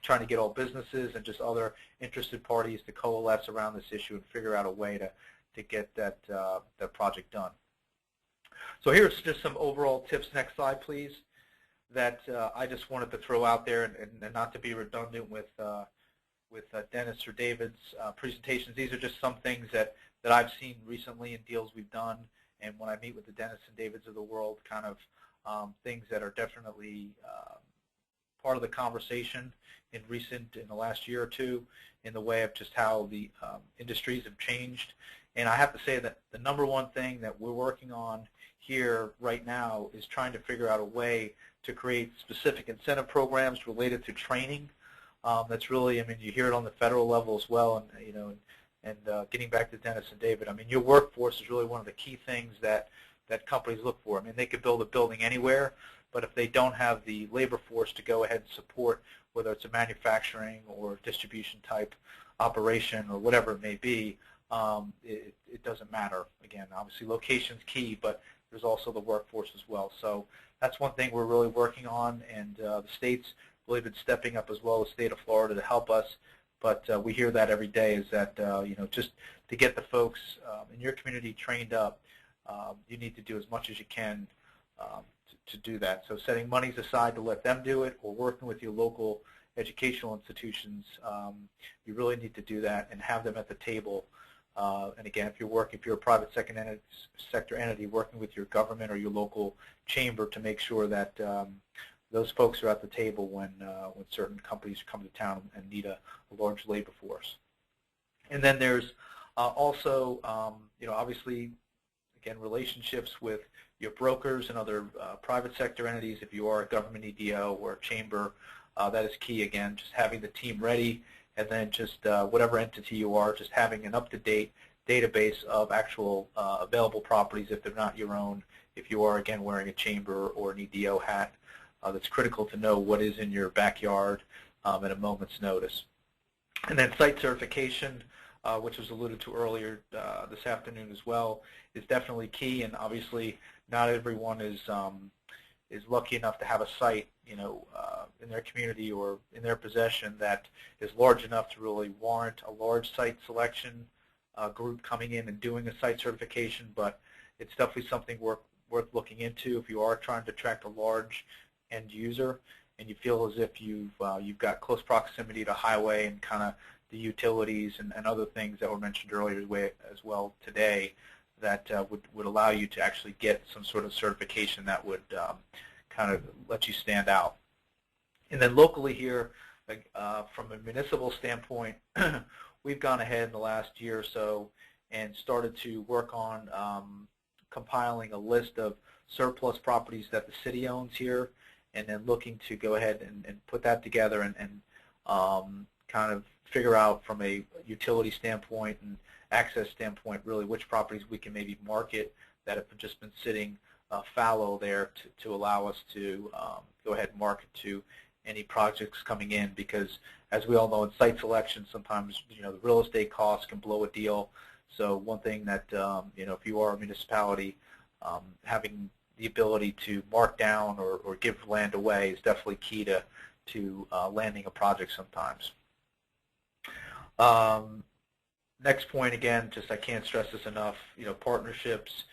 trying to get all businesses and just other interested parties to coalesce around this issue and figure out a way to get that project done. So here's just some overall tips. Next slide, please. That I just wanted to throw out there, and not to be redundant with Dennis or David's presentations. These are just some things that I've seen recently in deals we've done, and when I meet with the Dennis and Davids of the world, kind of things that are definitely part of the conversation in the last year or two, in the way of just how the industries have changed. And I have to say that the number one thing that we're working on here right now is trying to figure out a way to create specific incentive programs related to training. That's really, you hear it on the federal level as well, and getting back to Dennis and David, your workforce is really one of the key things that companies look for. They could build a building anywhere, but if they don't have the labor force to go ahead and support, whether it's a manufacturing or distribution type operation or whatever it may be, it doesn't matter. Again, obviously location's key, but there's also the workforce as well. So that's one thing we're really working on, and the state's really been stepping up as well, the state of Florida, to help us. But we hear that every day, is that just to get the folks in your community trained up, you need to do as much as you can to do that. So setting monies aside to let them do it, or working with your local educational institutions, you really need to do that and have them at the table. And again, if you're a private sector entity, working with your government or your local chamber to make sure that those folks are at the table when certain companies come to town and need a large labor force. And then there's also, obviously, again, relationships with your brokers and other private sector entities. If you are a government EDO or a chamber, that is key. Again, just having the team ready, and then just whatever entity you are, just having an up-to-date database of actual available properties if they're not your own. If you are, again, wearing a chamber or an EDO hat, that's critical to know what is in your backyard at a moment's notice. And then site certification, which was alluded to earlier this afternoon as well, is definitely key. And obviously, not everyone is lucky enough to have a site, in their community or in their possession that is large enough to really warrant a large site selection group coming in and doing a site certification. But it's definitely something worth looking into if you are trying to attract a large end user and you feel as if you've got close proximity to highway and kind of the utilities and other things that were mentioned earlier as well today, that would allow you to actually get some sort of certification that would kind of let you stand out. And then locally here, from a municipal standpoint, we've gone ahead in the last year or so and started to work on compiling a list of surplus properties that the city owns here, and then looking to go ahead and put that together and kind of figure out from a utility standpoint and access standpoint really which properties we can maybe market that have just been sitting fallow there to allow us to go ahead and market to any projects coming in, because as we all know, in site selection, sometimes the real estate costs can blow a deal. So one thing that if you are a municipality, having the ability to mark down or give land away is definitely key to landing a project sometimes. Next point, again, just I can't stress this enough, partnerships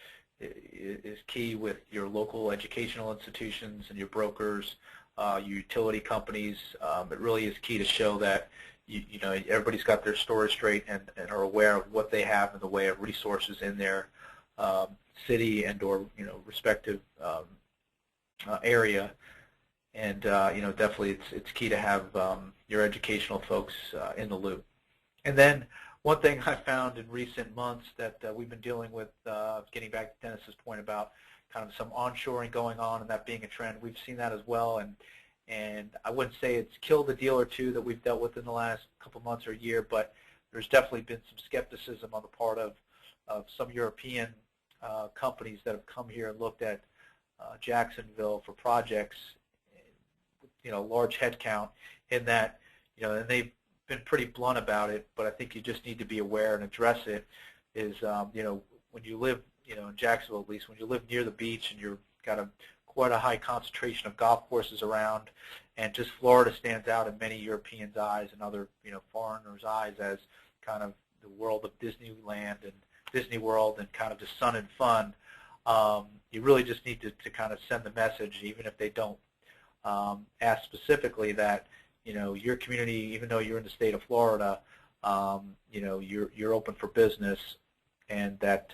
is key with your local educational institutions and your brokers, your utility companies. It really is key to show that everybody's got their story straight and are aware of what they have in the way of resources in their city and or respective area. And definitely it's key to have your educational folks in the loop. And then one thing I found in recent months that we've been dealing with, getting back to Dennis's point about kind of some onshoring going on and that being a trend, we've seen that as well. And I wouldn't say it's killed a deal or two that we've dealt with in the last couple months or year, but there's definitely been some skepticism on the part of some European companies that have come here and looked at Jacksonville for projects, large headcount, in that, and they've been pretty blunt about it, but I think you just need to be aware and address it, is, when you live, in Jacksonville at least, when you live near the beach and you've got quite a high concentration of golf courses around, and just Florida stands out in many Europeans' eyes and other, foreigners' eyes as kind of the world of Disneyland and Disney World and kind of just sun and fun. You really just need to kind of send the message, even if they don't ask specifically, that your community, even though you're in the state of Florida, you're open for business, and that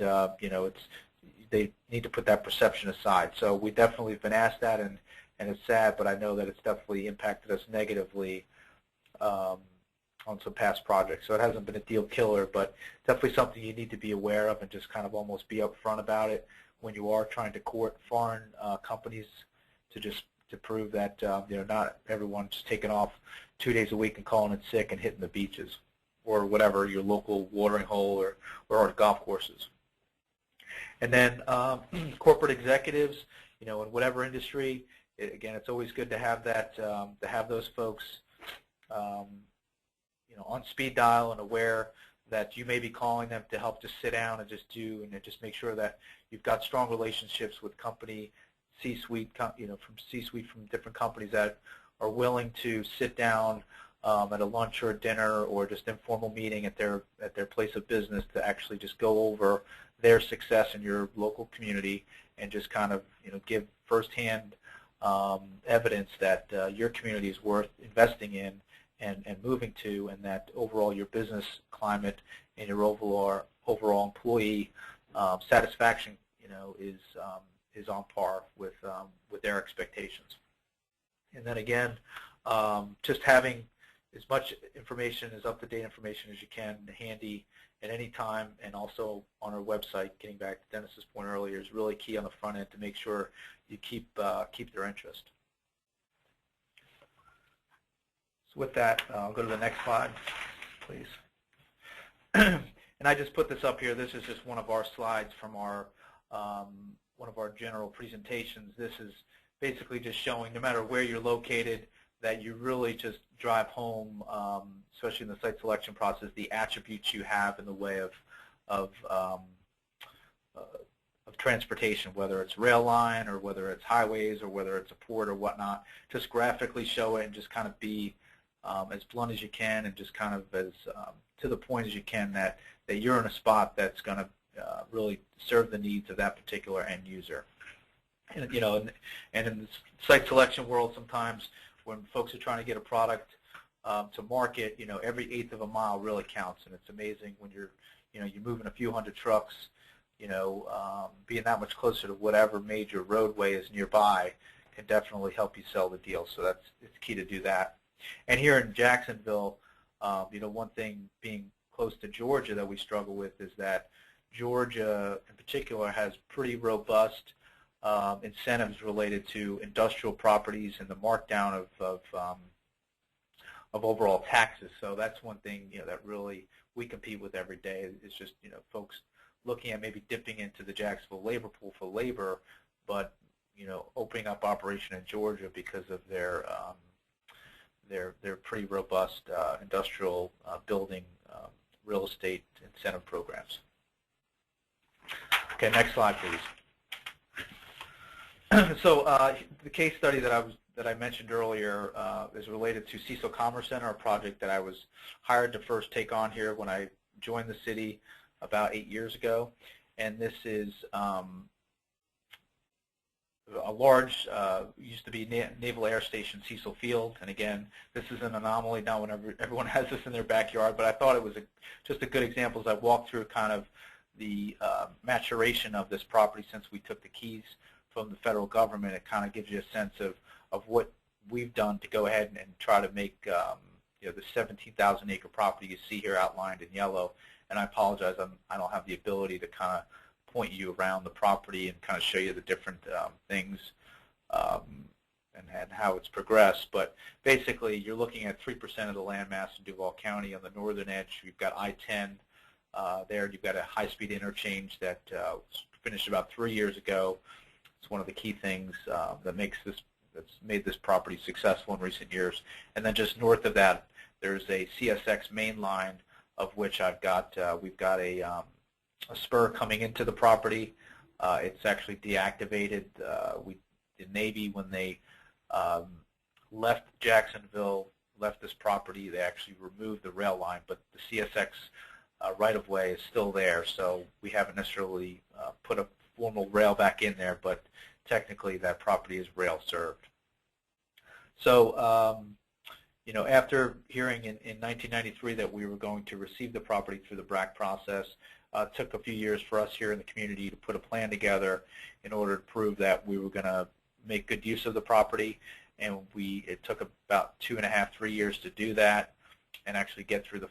they need to put that perception aside. So we definitely have been asked that, and it's sad, but I know that it's definitely impacted us negatively on some past projects. So it hasn't been a deal killer, but definitely something you need to be aware of and just kind of almost be upfront about it when you are trying to court foreign companies to prove that not everyone's taking off 2 days a week and calling in sick and hitting the beaches or whatever, your local watering hole or golf courses. And then corporate executives, in whatever industry, again, it's always good to have that, to have those folks, on speed dial and aware that you may be calling them to help just sit down and just make sure that you've got strong relationships with company C-suite, from C-suite from different companies that are willing to sit down at a lunch or a dinner or just informal meeting at their place of business to actually just go over their success in your local community and just kind of give firsthand evidence that your community is worth investing in and moving to, and that overall your business climate and your overall employee satisfaction is on par with their expectations. And then again, just having as much information, as up-to-date information as you can handy at any time, and also on our website, getting back to Dennis's point earlier, is really key on the front end to make sure you keep their interest. So with that, I'll go to the next slide, please. And I just put this up here. This is just one of our slides from our one of our general presentations. This is basically just showing, no matter where you're located, that you really just drive home, especially in the site selection process, the attributes you have in the way of transportation, whether it's rail line or whether it's highways or whether it's a port or whatnot. Just graphically show it and just kind of be as blunt as you can and just kind of as to the point as you can that you're in a spot that's going to really serve the needs of that particular end user. And, and in the site selection world, sometimes when folks are trying to get a product to market, every 1/8 of a mile really counts, and it's amazing when you're moving a few hundred trucks, being that much closer to whatever major roadway is nearby can definitely help you sell the deal. So it's key to do that. And here in Jacksonville, one thing being close to Georgia that we struggle with is that Georgia, in particular, has pretty robust incentives related to industrial properties and the markdown of overall taxes. So that's one thing that really we compete with every day. Is just folks looking at maybe dipping into the Jacksonville labor pool for labor, but opening up operation in Georgia because of their pretty robust industrial building real estate incentive programs. Okay, next slide, please. So the case study that I mentioned earlier is related to Cecil Commerce Center, a project that I was hired to first take on here when I joined the city about 8 years ago. And this is a large, used to be Naval Air Station Cecil Field. And again, this is an anomaly, not when everyone has this in their backyard, but I thought it was just a good example as I walked through kind of the maturation of this property since we took the keys from the federal government. It kind of gives you a sense of what we've done to go ahead and try to make the 17,000 acre property you see here outlined in yellow. And I apologize, I don't have the ability to kind of point you around the property and kind of show you the different things and how it's progressed. But basically, you're looking at 3% of the landmass in Duval County. On the northern edge, you've got I-10 there. You've got a high-speed interchange that was finished about 3 years ago. It's one of the key things that's made this property successful in recent years. And then just north of that, there's a CSX main line, of which we've got a spur coming into the property. It's actually deactivated. The Navy, when they left Jacksonville, left this property, they actually removed the rail line, but the CSX right-of-way is still there, so we haven't necessarily put a formal rail back in there, but technically that property is rail served. So after hearing in 1993 that we were going to receive the property through the BRAC process, it took a few years for us here in the community to put a plan together in order to prove that we were going to make good use of the property, and it took about 2.5, 3 years to do that and actually get through the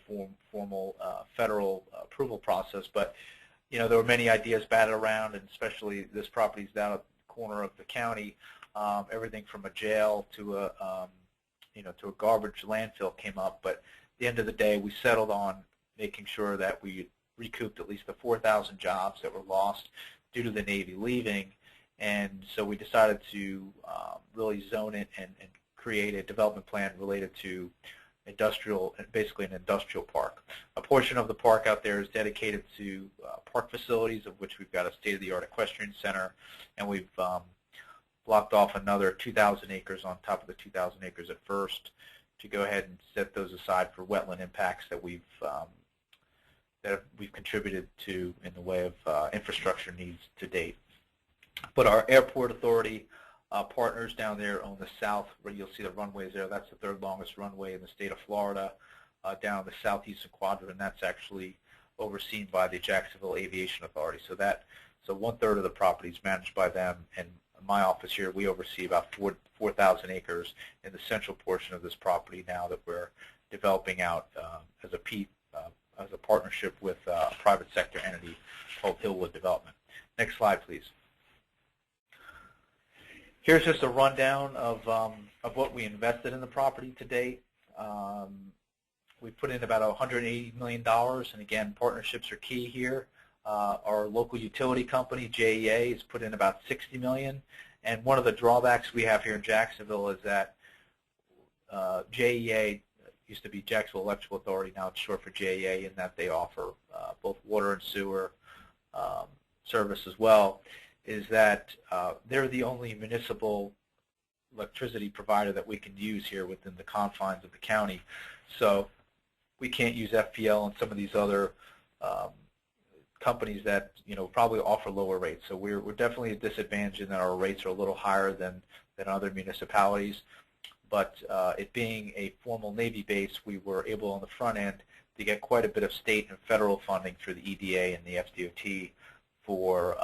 formal federal approval process. But there were many ideas batted around, and especially this property is down at the corner of the county. Everything from a jail to a garbage landfill came up, but at the end of the day, we settled on making sure that we recouped at least the 4,000 jobs that were lost due to the Navy leaving, and so we decided to really zone it and create a development plan related to basically an industrial park. A portion of the park out there is dedicated to park facilities, of which we've got a state-of-the-art equestrian center, and we've blocked off another 2,000 acres on top of the 2,000 acres at first to go ahead and set those aside for wetland impacts that we've contributed to in the way of infrastructure needs to date. But our airport authority partners down there on the south, where you'll see the runways there, that's the third longest runway in the state of Florida, down the southeastern quadrant, and that's actually overseen by the Jacksonville Aviation Authority. So 1/3 of the property is managed by them, and my office here, we oversee about 4,000 acres in the central portion of this property now that we're developing out as a partnership with a private sector entity called Hillwood Development. Next slide, please. Here's just a rundown of what we invested in the property to date. We put in about $180 million, and again, partnerships are key here. Our local utility company, JEA, has put in about $60 million, and one of the drawbacks we have here in Jacksonville is that JEA used to be Jacksonville Electrical Authority, now it's short for JEA, in that they offer both water and sewer service as well, is that they're the only municipal electricity provider that we can use here within the confines of the county. So we can't use FPL and some of these other companies that probably offer lower rates. So we're definitely at a disadvantage in that our rates are a little higher than other municipalities. But it being a formal Navy base, we were able on the front end to get quite a bit of state and federal funding through the EDA and the FDOT for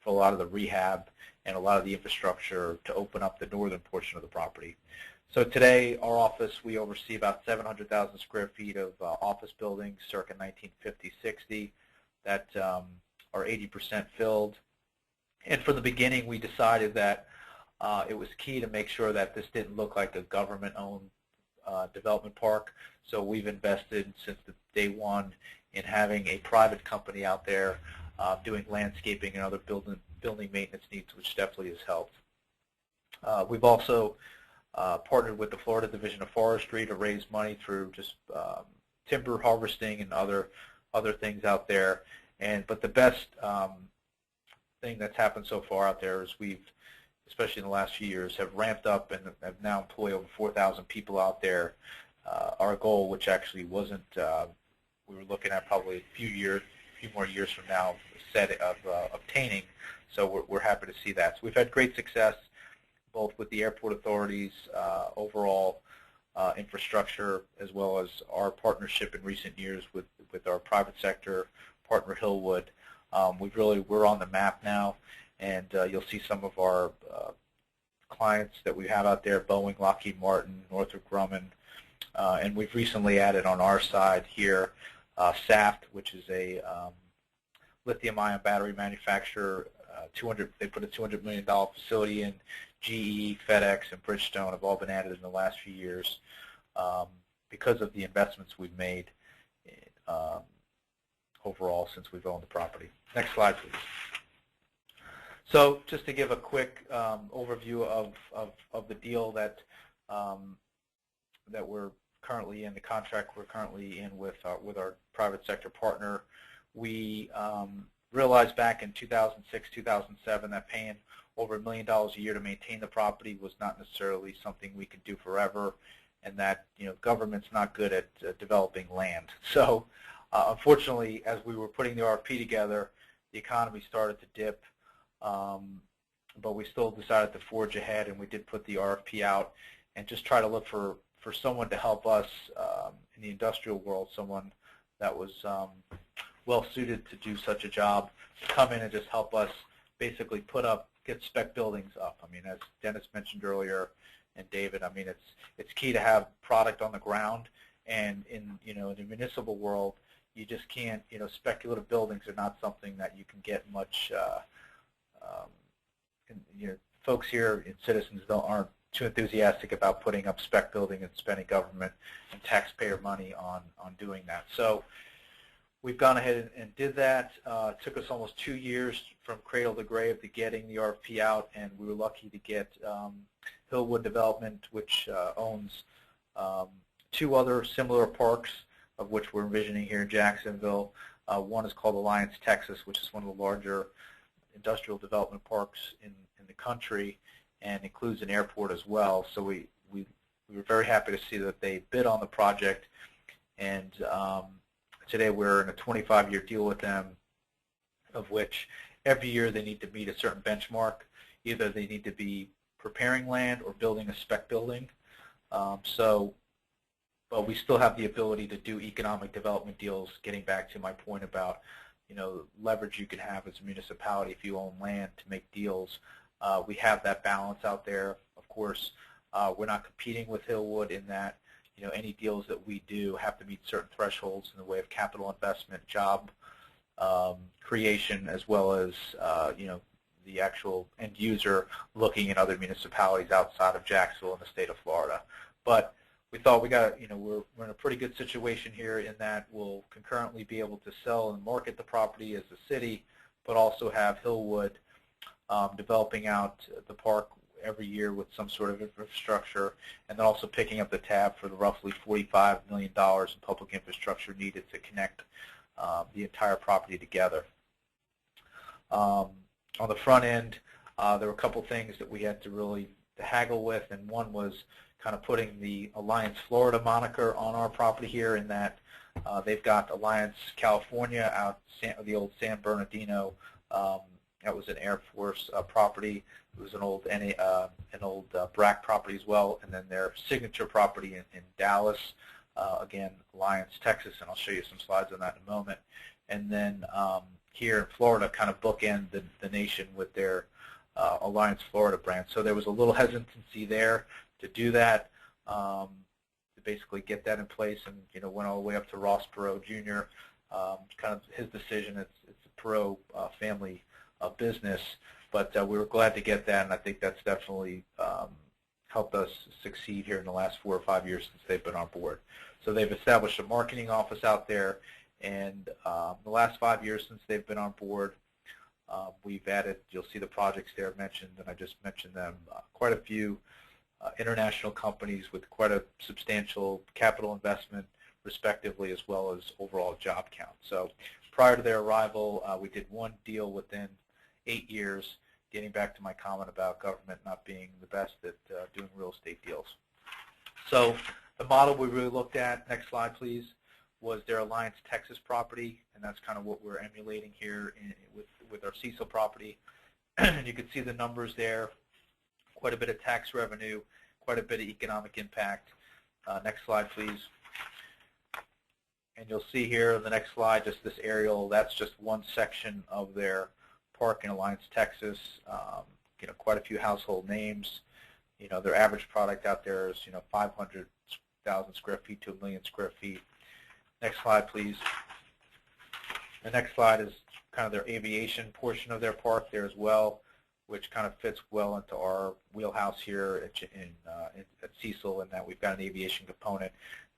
a lot of the rehab and a lot of the infrastructure to open up the northern portion of the property. So today, our office, we oversee about 700,000 square feet of office buildings circa 1950-60 that are 80% filled. And from the beginning, we decided that it was key to make sure that this didn't look like a government-owned development park. So we've invested since the day one in having a private company out there doing landscaping and other building maintenance needs, which definitely has helped. We've also partnered with the Florida Division of Forestry to raise money through just timber harvesting and other things out there. But the best thing that's happened so far out there is we've, especially in the last few years, have ramped up and have now employed over 4,000 people out there. Our goal, which actually wasn't, we were looking at probably a few more years from now, set of obtaining. So we're happy to see that. So we've had great success both with the airport authorities, overall infrastructure, as well as our partnership in recent years with our private sector partner Hillwood. We're on the map now, and you'll see some of our clients that we have out there: Boeing, Lockheed Martin, Northrop Grumman, and we've recently added on our side here SAFT, which is a lithium-ion battery manufacturer. They put a $200 million facility in. GE, FedEx, and Bridgestone have all been added in the last few years because of the investments we've made overall since we've owned the property. Next slide, please. So just to give a quick overview of the deal that we're currently in, the contract we're currently in with our private sector partner. We realized back in 2006, 2007 that paying over $1 million a year to maintain the property was not necessarily something we could do forever, and that government's not good at developing land. So unfortunately, as we were putting the RFP together, the economy started to dip, but we still decided to forge ahead, and we did put the RFP out and just try to look for someone to help us in the industrial world, someone that was well suited to do such a job, to come in and just help us basically get spec buildings up. I mean, as Dennis mentioned earlier, and David, I mean, it's key to have product on the ground, and in the municipal world, you just can't. Speculative buildings are not something that you can get much. Folks here in Citizens aren't too enthusiastic about putting up spec building and spending government and taxpayer money on doing that. So we've gone ahead and did that. It took us almost 2 years from cradle to grave to getting the RFP out, and we were lucky to get Hillwood Development, which owns 2 other similar parks, of which we're envisioning here in Jacksonville. One is called Alliance, Texas, which is one of the larger industrial development parks in the country, and includes an airport as well. So we were very happy to see that they bid on the project, and today we're in a 25-year deal with them, of which every year they need to meet a certain benchmark. Either they need to be preparing land or building a spec building. But we still have the ability to do economic development deals, getting back to my point about leverage you can have as a municipality if you own land to make deals. We have that balance out there. Of course, we're not competing with Hillwood in that any deals that we do have to meet certain thresholds in the way of capital investment, job creation, as well as the actual end user looking at other municipalities outside of Jacksonville in the state of Florida. But we thought we're in a pretty good situation here in that we'll concurrently be able to sell and market the property as a city, but also have Hillwood developing out the park every year with some sort of infrastructure, and then also picking up the tab for the roughly $45 million in public infrastructure needed to connect the entire property together. On the front end, there were a couple things that we had to really haggle with, and one was kind of putting the Alliance Florida moniker on our property here, in that they've got Alliance California out the old San Bernardino. That was an Air Force property. It was an old BRAC property as well, and then their signature property in Dallas, again, Alliance, Texas, and I'll show you some slides on that in a moment. And then here in Florida, kind of bookend the nation with their Alliance Florida brand. So there was a little hesitancy there to do that, to basically get that in place, and went all the way up to Ross Perot Jr. Kind of his decision. It's a Perot family business, but we were glad to get that, and I think that's definitely helped us succeed here in the last 4 or 5 years since they've been on board. So they've established a marketing office out there, and the last 5 years since they've been on board, we've added, you'll see the projects there mentioned, and I just mentioned them, quite a few international companies with quite a substantial capital investment, respectively, as well as overall job count. So prior to their arrival, we did one deal within 8 years, getting back to my comment about government not being the best at doing real estate deals. So the model we really looked at, next slide please, was their Alliance, Texas property, and that's kind of what we're emulating here with our Cecil property. And you can see the numbers there, quite a bit of tax revenue, quite a bit of economic impact. Next slide please. And you'll see here on the next slide, just this aerial, that's just one section of their park in Alliance, Texas. Quite a few household names. Their average product out there is 500,000 square feet to 1 million square feet. Next slide, please. The next slide is kind of their aviation portion of their park there as well, which kind of fits well into our wheelhouse here at Cecil, in that we've got an aviation component.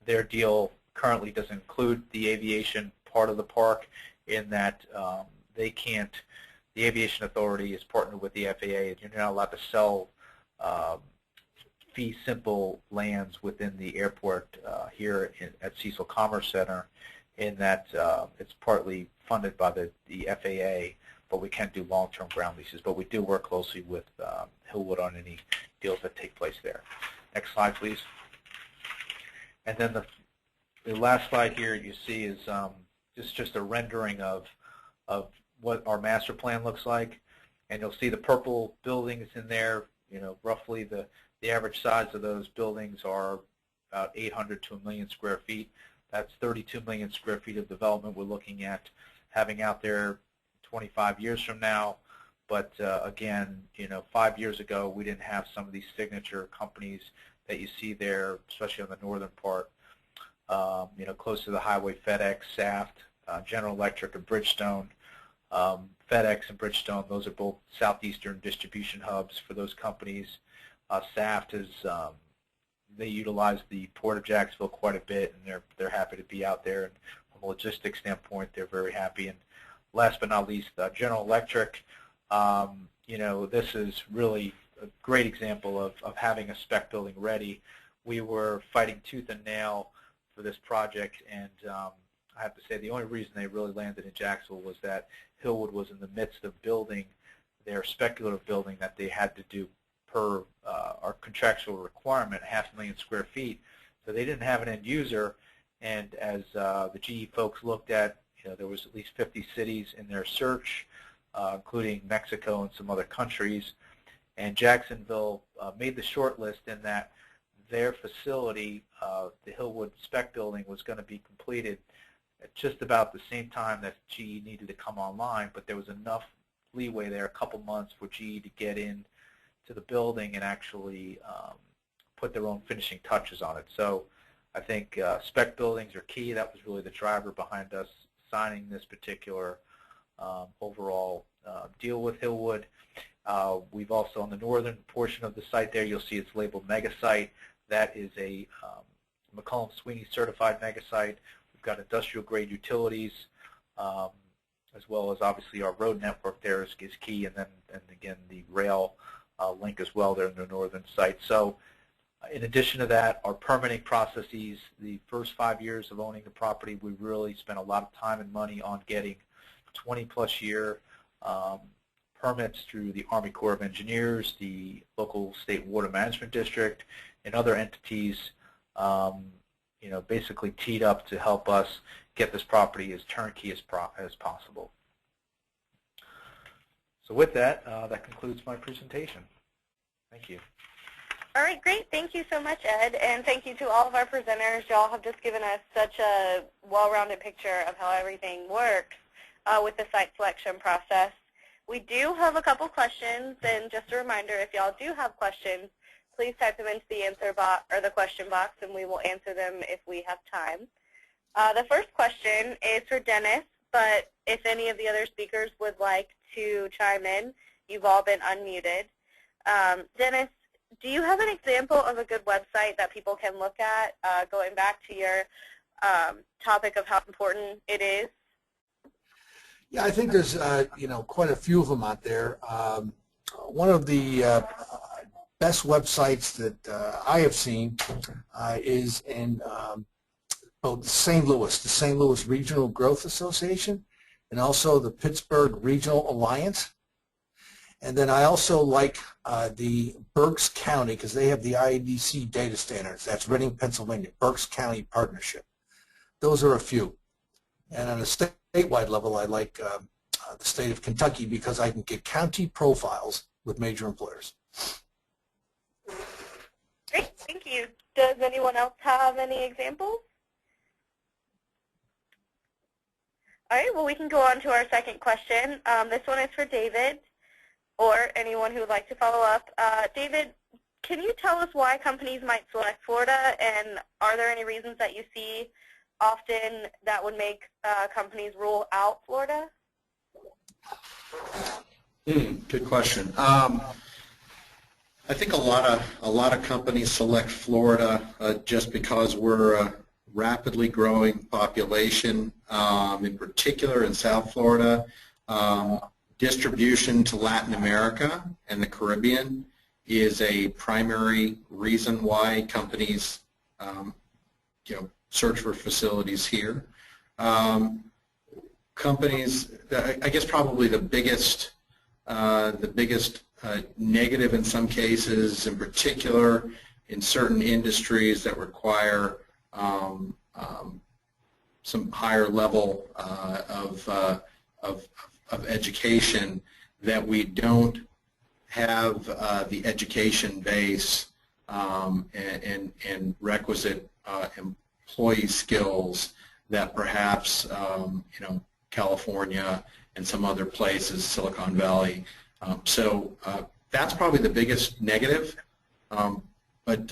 Their deal currently doesn't include the aviation part of the park, in that they can't. The Aviation Authority is partnered with the FAA, and you're not allowed to sell fee simple lands within the airport here at Cecil Commerce Center, in that it's partly funded by the FAA, but we can't do long-term ground leases. But we do work closely with Hillwood on any deals that take place there. Next slide, please. And then the last slide here you see is just a rendering of what our master plan looks like. And you'll see the purple buildings in there. Roughly the average size of those buildings are about 800 to 1 million square feet. That's 32 million square feet of development we're looking at having out there 25 years from now. But again, 5 years ago, we didn't have some of these signature companies that you see there, especially on the northern part, close to the highway, FedEx, Saft, General Electric, and Bridgestone. FedEx and Bridgestone, those are both southeastern distribution hubs for those companies. Saft is, they utilize the Port of Jacksonville quite a bit, and they're happy to be out there. And from a logistics standpoint, they're very happy. And last but not least, General Electric. This is really a great example of having a spec building ready. We were fighting tooth and nail for this project, and I have to say the only reason they really landed in Jacksonville was that Hillwood was in the midst of building their speculative building that they had to do per our contractual requirement, 500,000 square feet. So they didn't have an end user, and as the GE folks looked at, there was at least 50 cities in their search, including Mexico and some other countries, and Jacksonville made the short list, in that their facility, the Hillwood spec building, was going to be completed at just about the same time that GE needed to come online, but there was enough leeway there, a couple months, for GE to get in to the building and actually put their own finishing touches on it. So I think spec buildings are key. That was really the driver behind us signing this particular overall deal with Hillwood. We've also, on the northern portion of the site there, you'll see it's labeled Mega Site. That is a McCollum Sweeney certified Mega Site. We've got industrial grade utilities, as well as obviously our road network there is key, and again the rail link as well there in the northern site. So in addition to that, our permitting processes, the first 5 years of owning the property, we really spent a lot of time and money on getting 20-plus year permits through the Army Corps of Engineers, the local state water management district, and other entities, basically teed up to help us get this property as turnkey as possible. So with that, that concludes my presentation. Thank you. All right, great. Thank you so much, Ed, and thank you to all of our presenters. Y'all have just given us such a well-rounded picture of how everything works with the site selection process. We do have a couple questions, and just a reminder, if y'all do have questions, please type them into the answer box or the question box, and we will answer them if we have time. The first question is for Dennis, but if any of the other speakers would like to chime in, you've all been unmuted. Dennis, do you have an example of a good website that people can look at, going back to your topic of how important it is? Yeah, I think there's quite a few of them out there. One of the best websites that I have seen is in the St. Louis Regional Growth Association, and also the Pittsburgh Regional Alliance. And then I also like the Berks County, because they have the IEDC data standards. That's Reading, Pennsylvania, Berks County Partnership. Those are a few. And on a statewide level, I like the state of Kentucky, because I can get county profiles with major employers. Great, thank you. Does anyone else have any examples? All right, well, we can go on to our second question. This one is for David, or anyone who would like to follow up. David, can you tell us why companies might select Florida, and are there any reasons that you see often that would make companies rule out Florida? Good question. I think a lot of companies select Florida just because we're a rapidly growing population, in particular in South Florida. Distribution to Latin America and the Caribbean is a primary reason why companies search for facilities here. Companies, I guess probably the biggest negative in some cases, in particular in certain industries that require some higher level of education, that we don't have the education base and requisite employee skills that perhaps California and some other places, Silicon Valley. So that's probably the biggest negative. But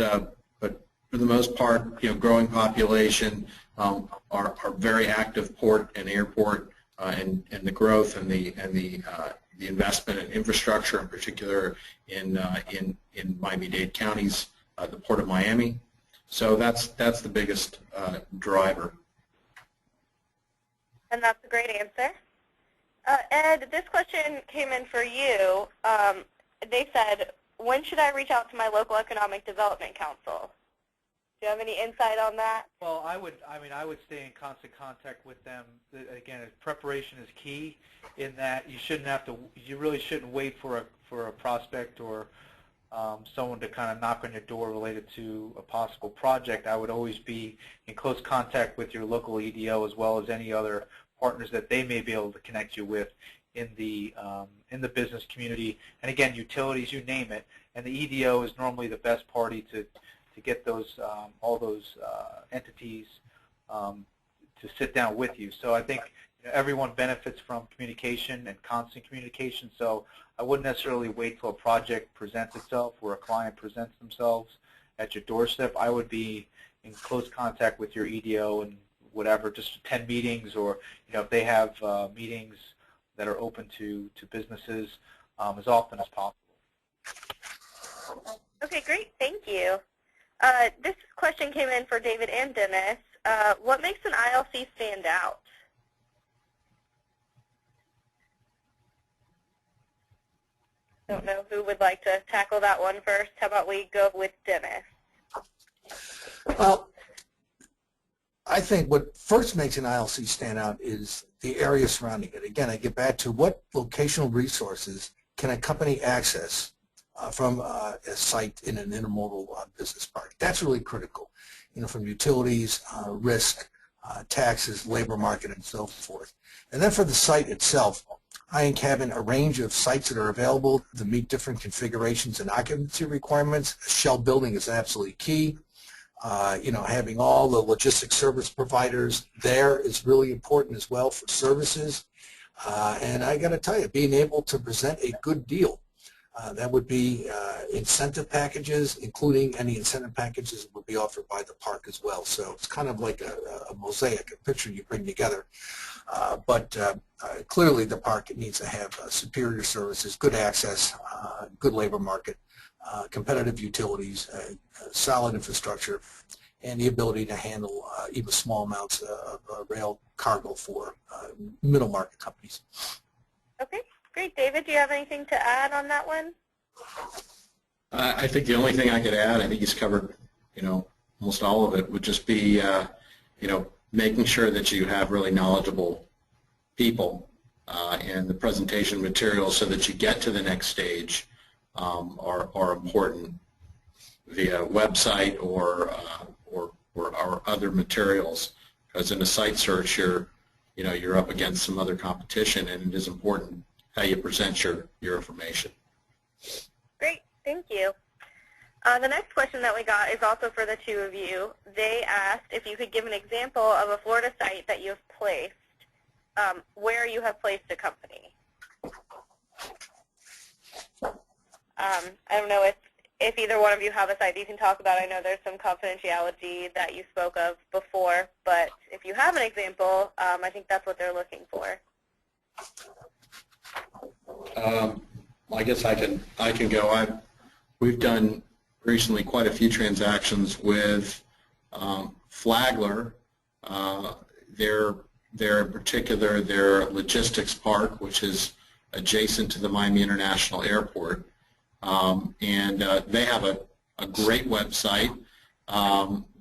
for the most part, growing population, our very active port and airport, and the growth and the investment in infrastructure, in particular in Miami-Dade counties, the Port of Miami. So that's the biggest driver. And that's a great answer. Ed, this question came in for you. They said, when should I reach out to my local economic development council? Do you have any insight on that? Well, I would stay in constant contact with them. Again, preparation is key, in that you really shouldn't wait for a prospect or someone to kind of knock on your door related to a possible project. I would always be in close contact with your local EDO, as well as any other partners that they may be able to connect you with in the business community. And again, utilities, you name it. And the EDO is normally the best party to get those all those entities to sit down with you. So I think everyone benefits from communication and constant communication. So I wouldn't necessarily wait till a project presents itself or a client presents themselves at your doorstep. I would be in close contact with your EDO and whatever, just attend meetings, or if they have meetings that are open to businesses, as often as possible. Okay, great. Thank you. This question came in for David and Dennis. What makes an ILC stand out? Don't know who would like to tackle that one first. How about we go with Dennis? Well, I think what first makes an ILC stand out is the area surrounding it. Again, I get back to what locational resources can a company access from a site in an intermodal business park. That's really critical, from utilities, risk, taxes, labor market, and so forth. And then for the site itself, I cabin a range of sites that are available to meet different configurations and occupancy requirements. A shell building is absolutely key. Having all the logistics service providers there is really important as well for services. And I got to tell you, being able to present a good deal That would be incentive packages, including any incentive packages that would be offered by the park as well. So it's kind of like a mosaic, a picture you bring together. But clearly the park needs to have superior services, good access, good labor market, competitive utilities, solid infrastructure, and the ability to handle even small amounts of rail cargo for middle market companies. Okay, great. David, do you have anything to add on that one? I think the only thing I could add, I think he's covered, almost all of it, would just be, making sure that you have really knowledgeable people and the presentation materials so that you get to the next stage are important via website or other materials. Because in a site search, you're up against some other competition, and it is important how you present your information. Great, thank you. The next question that we got is also for the two of you. They asked if you could give an example of a Florida site that you have placed, where you have placed a company. I don't know if either one of you have a site that you can talk about. I know there's some confidentiality that you spoke of before, but if you have an example, I think that's what they're looking for. I guess I can go. We've done recently quite a few transactions with Flagler. They're in particular their logistics park, which is adjacent to the Miami International Airport, and they have a great website.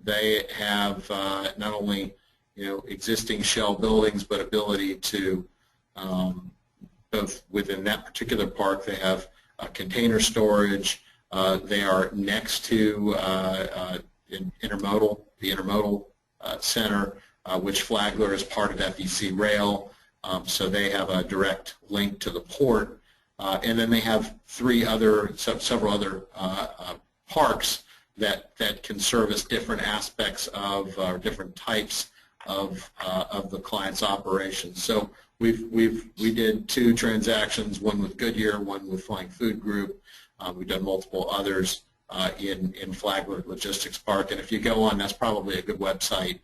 They have not only existing shell buildings, but ability to both within that particular park. They have container storage. They are next to Intermodal, the Intermodal Center, which Flagler is part of FEC Rail, so they have a direct link to the port. And then they have several other parks that can service different aspects of or different types of the client's operations. So we did 2 transactions, one with Goodyear, one with Flying Food Group. We've done multiple others in Flagler Logistics Park, and if you go on, that's probably a good website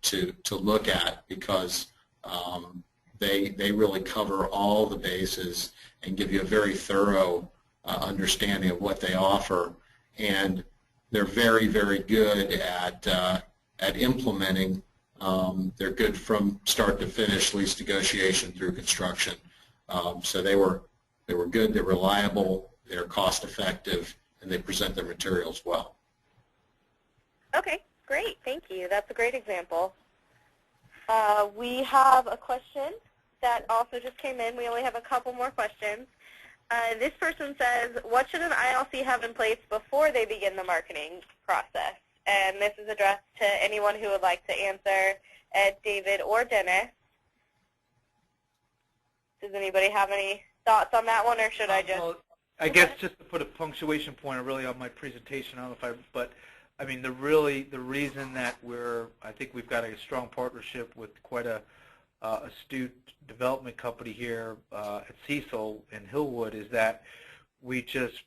to look at, because they really cover all the bases and give you a very thorough understanding of what they offer, and they're very, very good at implementing. They're good from start to finish, lease negotiation through construction. So they were good, they're reliable, they're cost effective, and they present their materials well. Okay, great, thank you. That's a great example. We have a question that also just came in. We only have a couple more questions. This person says, what should an ILC have in place before they begin the marketing process? And this is addressed to anyone who would like to answer, Ed, David, or Dennis. Does anybody have any thoughts on that one, or should I just? Well, I guess just to put a punctuation point really on my presentation, I don't know if but I mean, the reason that I think we've got a strong partnership with quite a astute development company here at Cecil in Hillwood is that we just,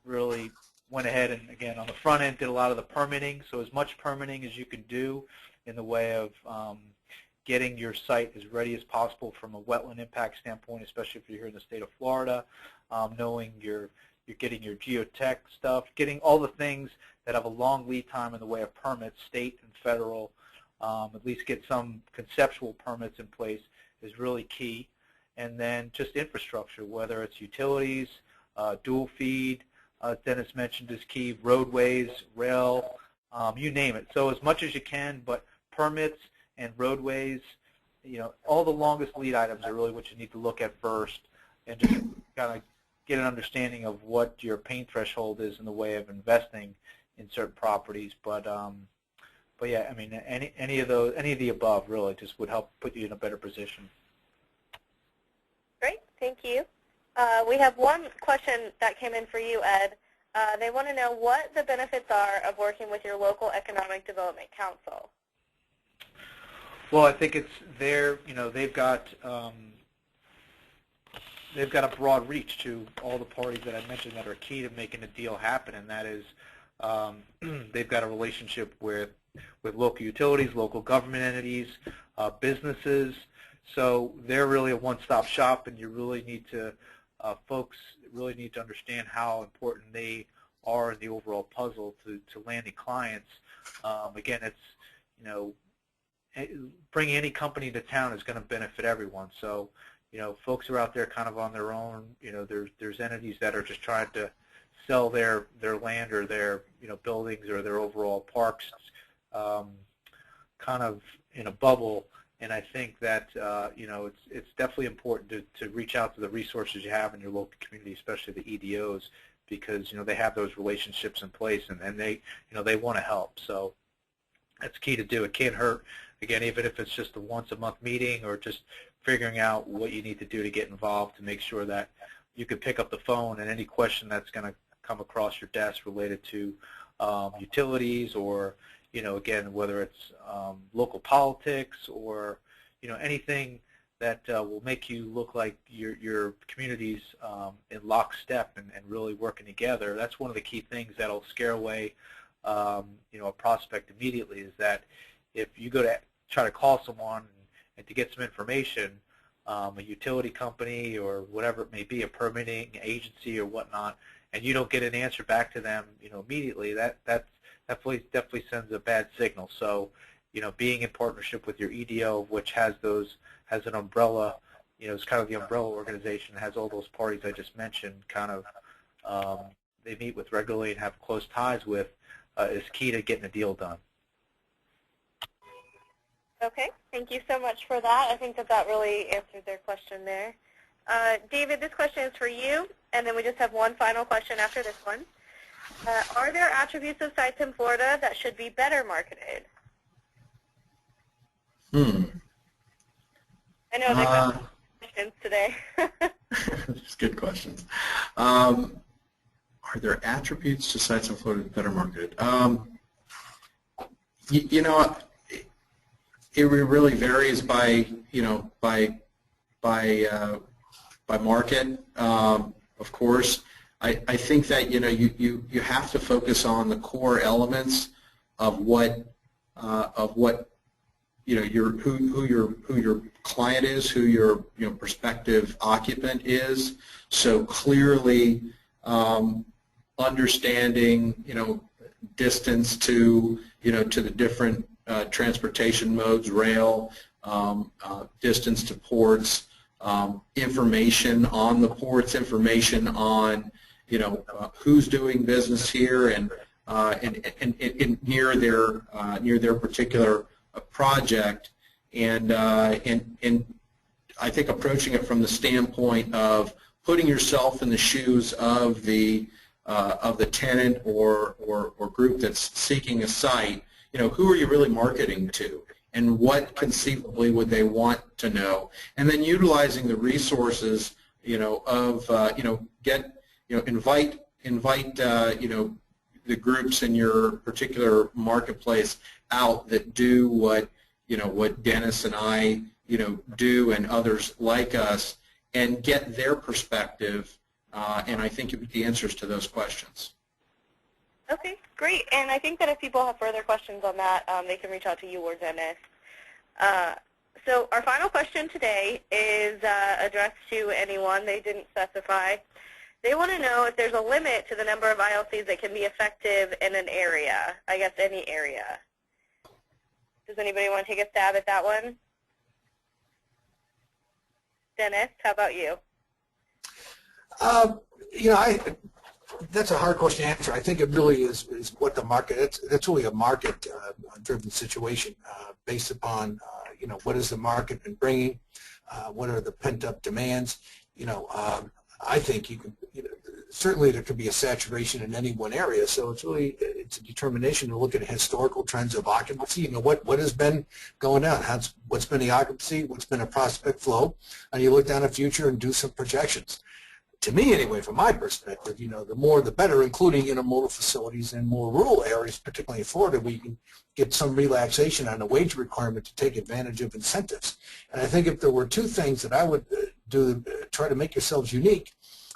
really went ahead and, again, on the front end did a lot of the permitting, so as much permitting as you can do in the way of getting your site as ready as possible from a wetland impact standpoint, especially if you're here in the state of Florida, knowing you're getting your geotech stuff, getting all the things that have a long lead time in the way of permits, state and federal, at least get some conceptual permits in place is really key. And then just infrastructure, whether it's utilities, dual feed, Dennis mentioned is key, roadways, rail, you name it. So as much as you can, but permits and roadways, all the longest lead items are really what you need to look at first, and just kind of get an understanding of what your pain threshold is in the way of investing in certain properties. But yeah, I mean, any of the above really just would help put you in a better position. Great, thank you. We have one question that came in for you, Ed. They want to know what the benefits are of working with your local economic development council. Well, I think it's they've got they've got a broad reach to all the parties that I mentioned that are key to making a deal happen, and that is they've got a relationship with local utilities, local government entities, businesses. So they're really a one-stop shop, and you really need to, folks really need to understand how important they are in the overall puzzle to landing clients. Again, it's, you know, bringing any company to town is going to benefit everyone. So, you know, folks are out there kind of on their own. You know, there's entities that are just trying to sell their land or their, you know, buildings or their overall parks kind of in a bubble. And I think that, you know, it's definitely important to reach out to the resources you have in your local community, especially the EDOs, because, you know, they have those relationships in place, and they, you know, they want to help. So that's key to do. It can't hurt, again, even if it's just a once-a-month meeting or just figuring out what you need to do to get involved to make sure that you can pick up the phone and any question that's going to come across your desk related to utilities or, you know, again, whether it's local politics or, you know, anything that will make you look like your community's in lockstep and really working together. That's one of the key things that'll scare away, you know, a prospect immediately, is that if you go to try to call someone and to get some information, a utility company or whatever it may be, a permitting agency or whatnot, and you don't get an answer back to them, you know, immediately, that definitely sends a bad signal. So, you know, being in partnership with your EDO, which has an umbrella, you know, it's kind of the umbrella organization, has all those parties I just mentioned, kind of they meet with regularly and have close ties with, is key to getting a deal done. Okay, thank you so much for that. I think that really answered their question there. David, this question is for you, and then we just have one final question after this one. Are there attributes of sites in Florida that should be better marketed? I know they've got questions today. That's good questions. Are there attributes to sites in Florida that are better marketed? You know, it really varies by, you know, by market, of course. I think that, you know, you have to focus on the core elements of what you know, who your client is, who your, you know, prospective occupant is. So clearly understanding, you know, distance to, you know, to the different transportation modes, rail, distance to ports, information on the ports, information on, you know, who's doing business here and near their particular project, and I think approaching it from the standpoint of putting yourself in the shoes of the tenant or group that's seeking a site. You know, who are you really marketing to, and what conceivably would they want to know, and then utilizing the resources, you know, of you know, invite you know, the groups in your particular marketplace out that do what, you know, what Dennis and I, you know, do, and others like us, and get their perspective, and I think the answers to those questions. Okay, great. And I think that if people have further questions on that, they can reach out to you or Dennis. So our final question today is addressed to anyone. They didn't specify. They want to know if there's a limit to the number of ILCs that can be effective in an area, I guess any area. Does anybody want to take a stab at that one? Dennis, how about you? You know, that's a hard question to answer. I think it really is what the market, that's really a market-driven situation based upon, you know, what has the market been bringing, what are the pent-up demands. You know, I think you can, you know, certainly there could be a saturation in any one area, so it's a determination to look at historical trends of occupancy. You know, what has been going on, what's been the occupancy, what's been a prospect flow, and you look down the future and do some projections. To me, anyway, from my perspective, you know, the more the better, including intermodal facilities in more rural areas, particularly in Florida, where you can get some relaxation on the wage requirement to take advantage of incentives. And I think if there were two things that I would try to make yourselves unique,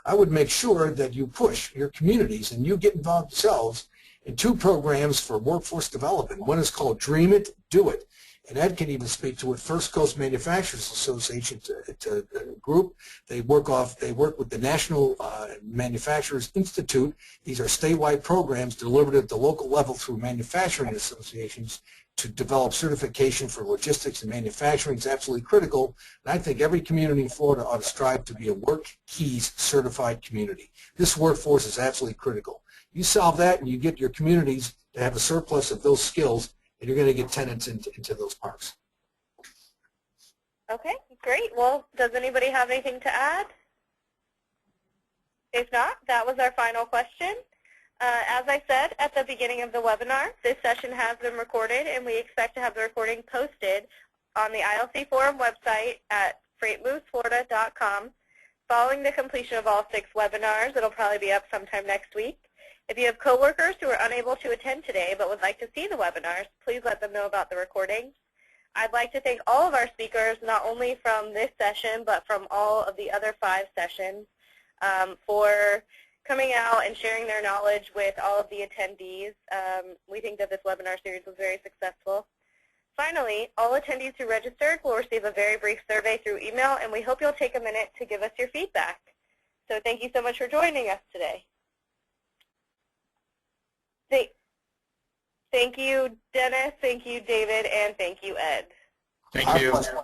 I would make sure that you push your communities and you get involved yourselves in 2 programs for workforce development. One is called Dream It, Do It. And Ed can even speak to it. First Coast Manufacturers Association, it's a group. They work with the National Manufacturers Institute. These are statewide programs delivered at the local level through manufacturing associations to develop certification for logistics and manufacturing. Is absolutely critical. And I think every community in Florida ought to strive to be a WorkKeys certified community. This workforce is absolutely critical. You solve that and you get your communities to have a surplus of those skills, and you're going to get tenants into those parks. Okay, great. Well, does anybody have anything to add? If not, that was our final question. As I said at the beginning of the webinar, this session has been recorded, and we expect to have the recording posted on the ILC Forum website at freightmovesflorida.com. Following the completion of all 6 webinars, it'll probably be up sometime next week. If you have coworkers who are unable to attend today but would like to see the webinars, please let them know about the recordings. I'd like to thank all of our speakers, not only from this session, but from all of the other 5 sessions, for coming out and sharing their knowledge with all of the attendees. We think that this webinar series was very successful. Finally, all attendees who registered will receive a very brief survey through email, and we hope you'll take a minute to give us your feedback. So thank you so much for joining us today. Thank you, Dennis. Thank you, David. And thank you, Ed. Thank you. Our pleasure.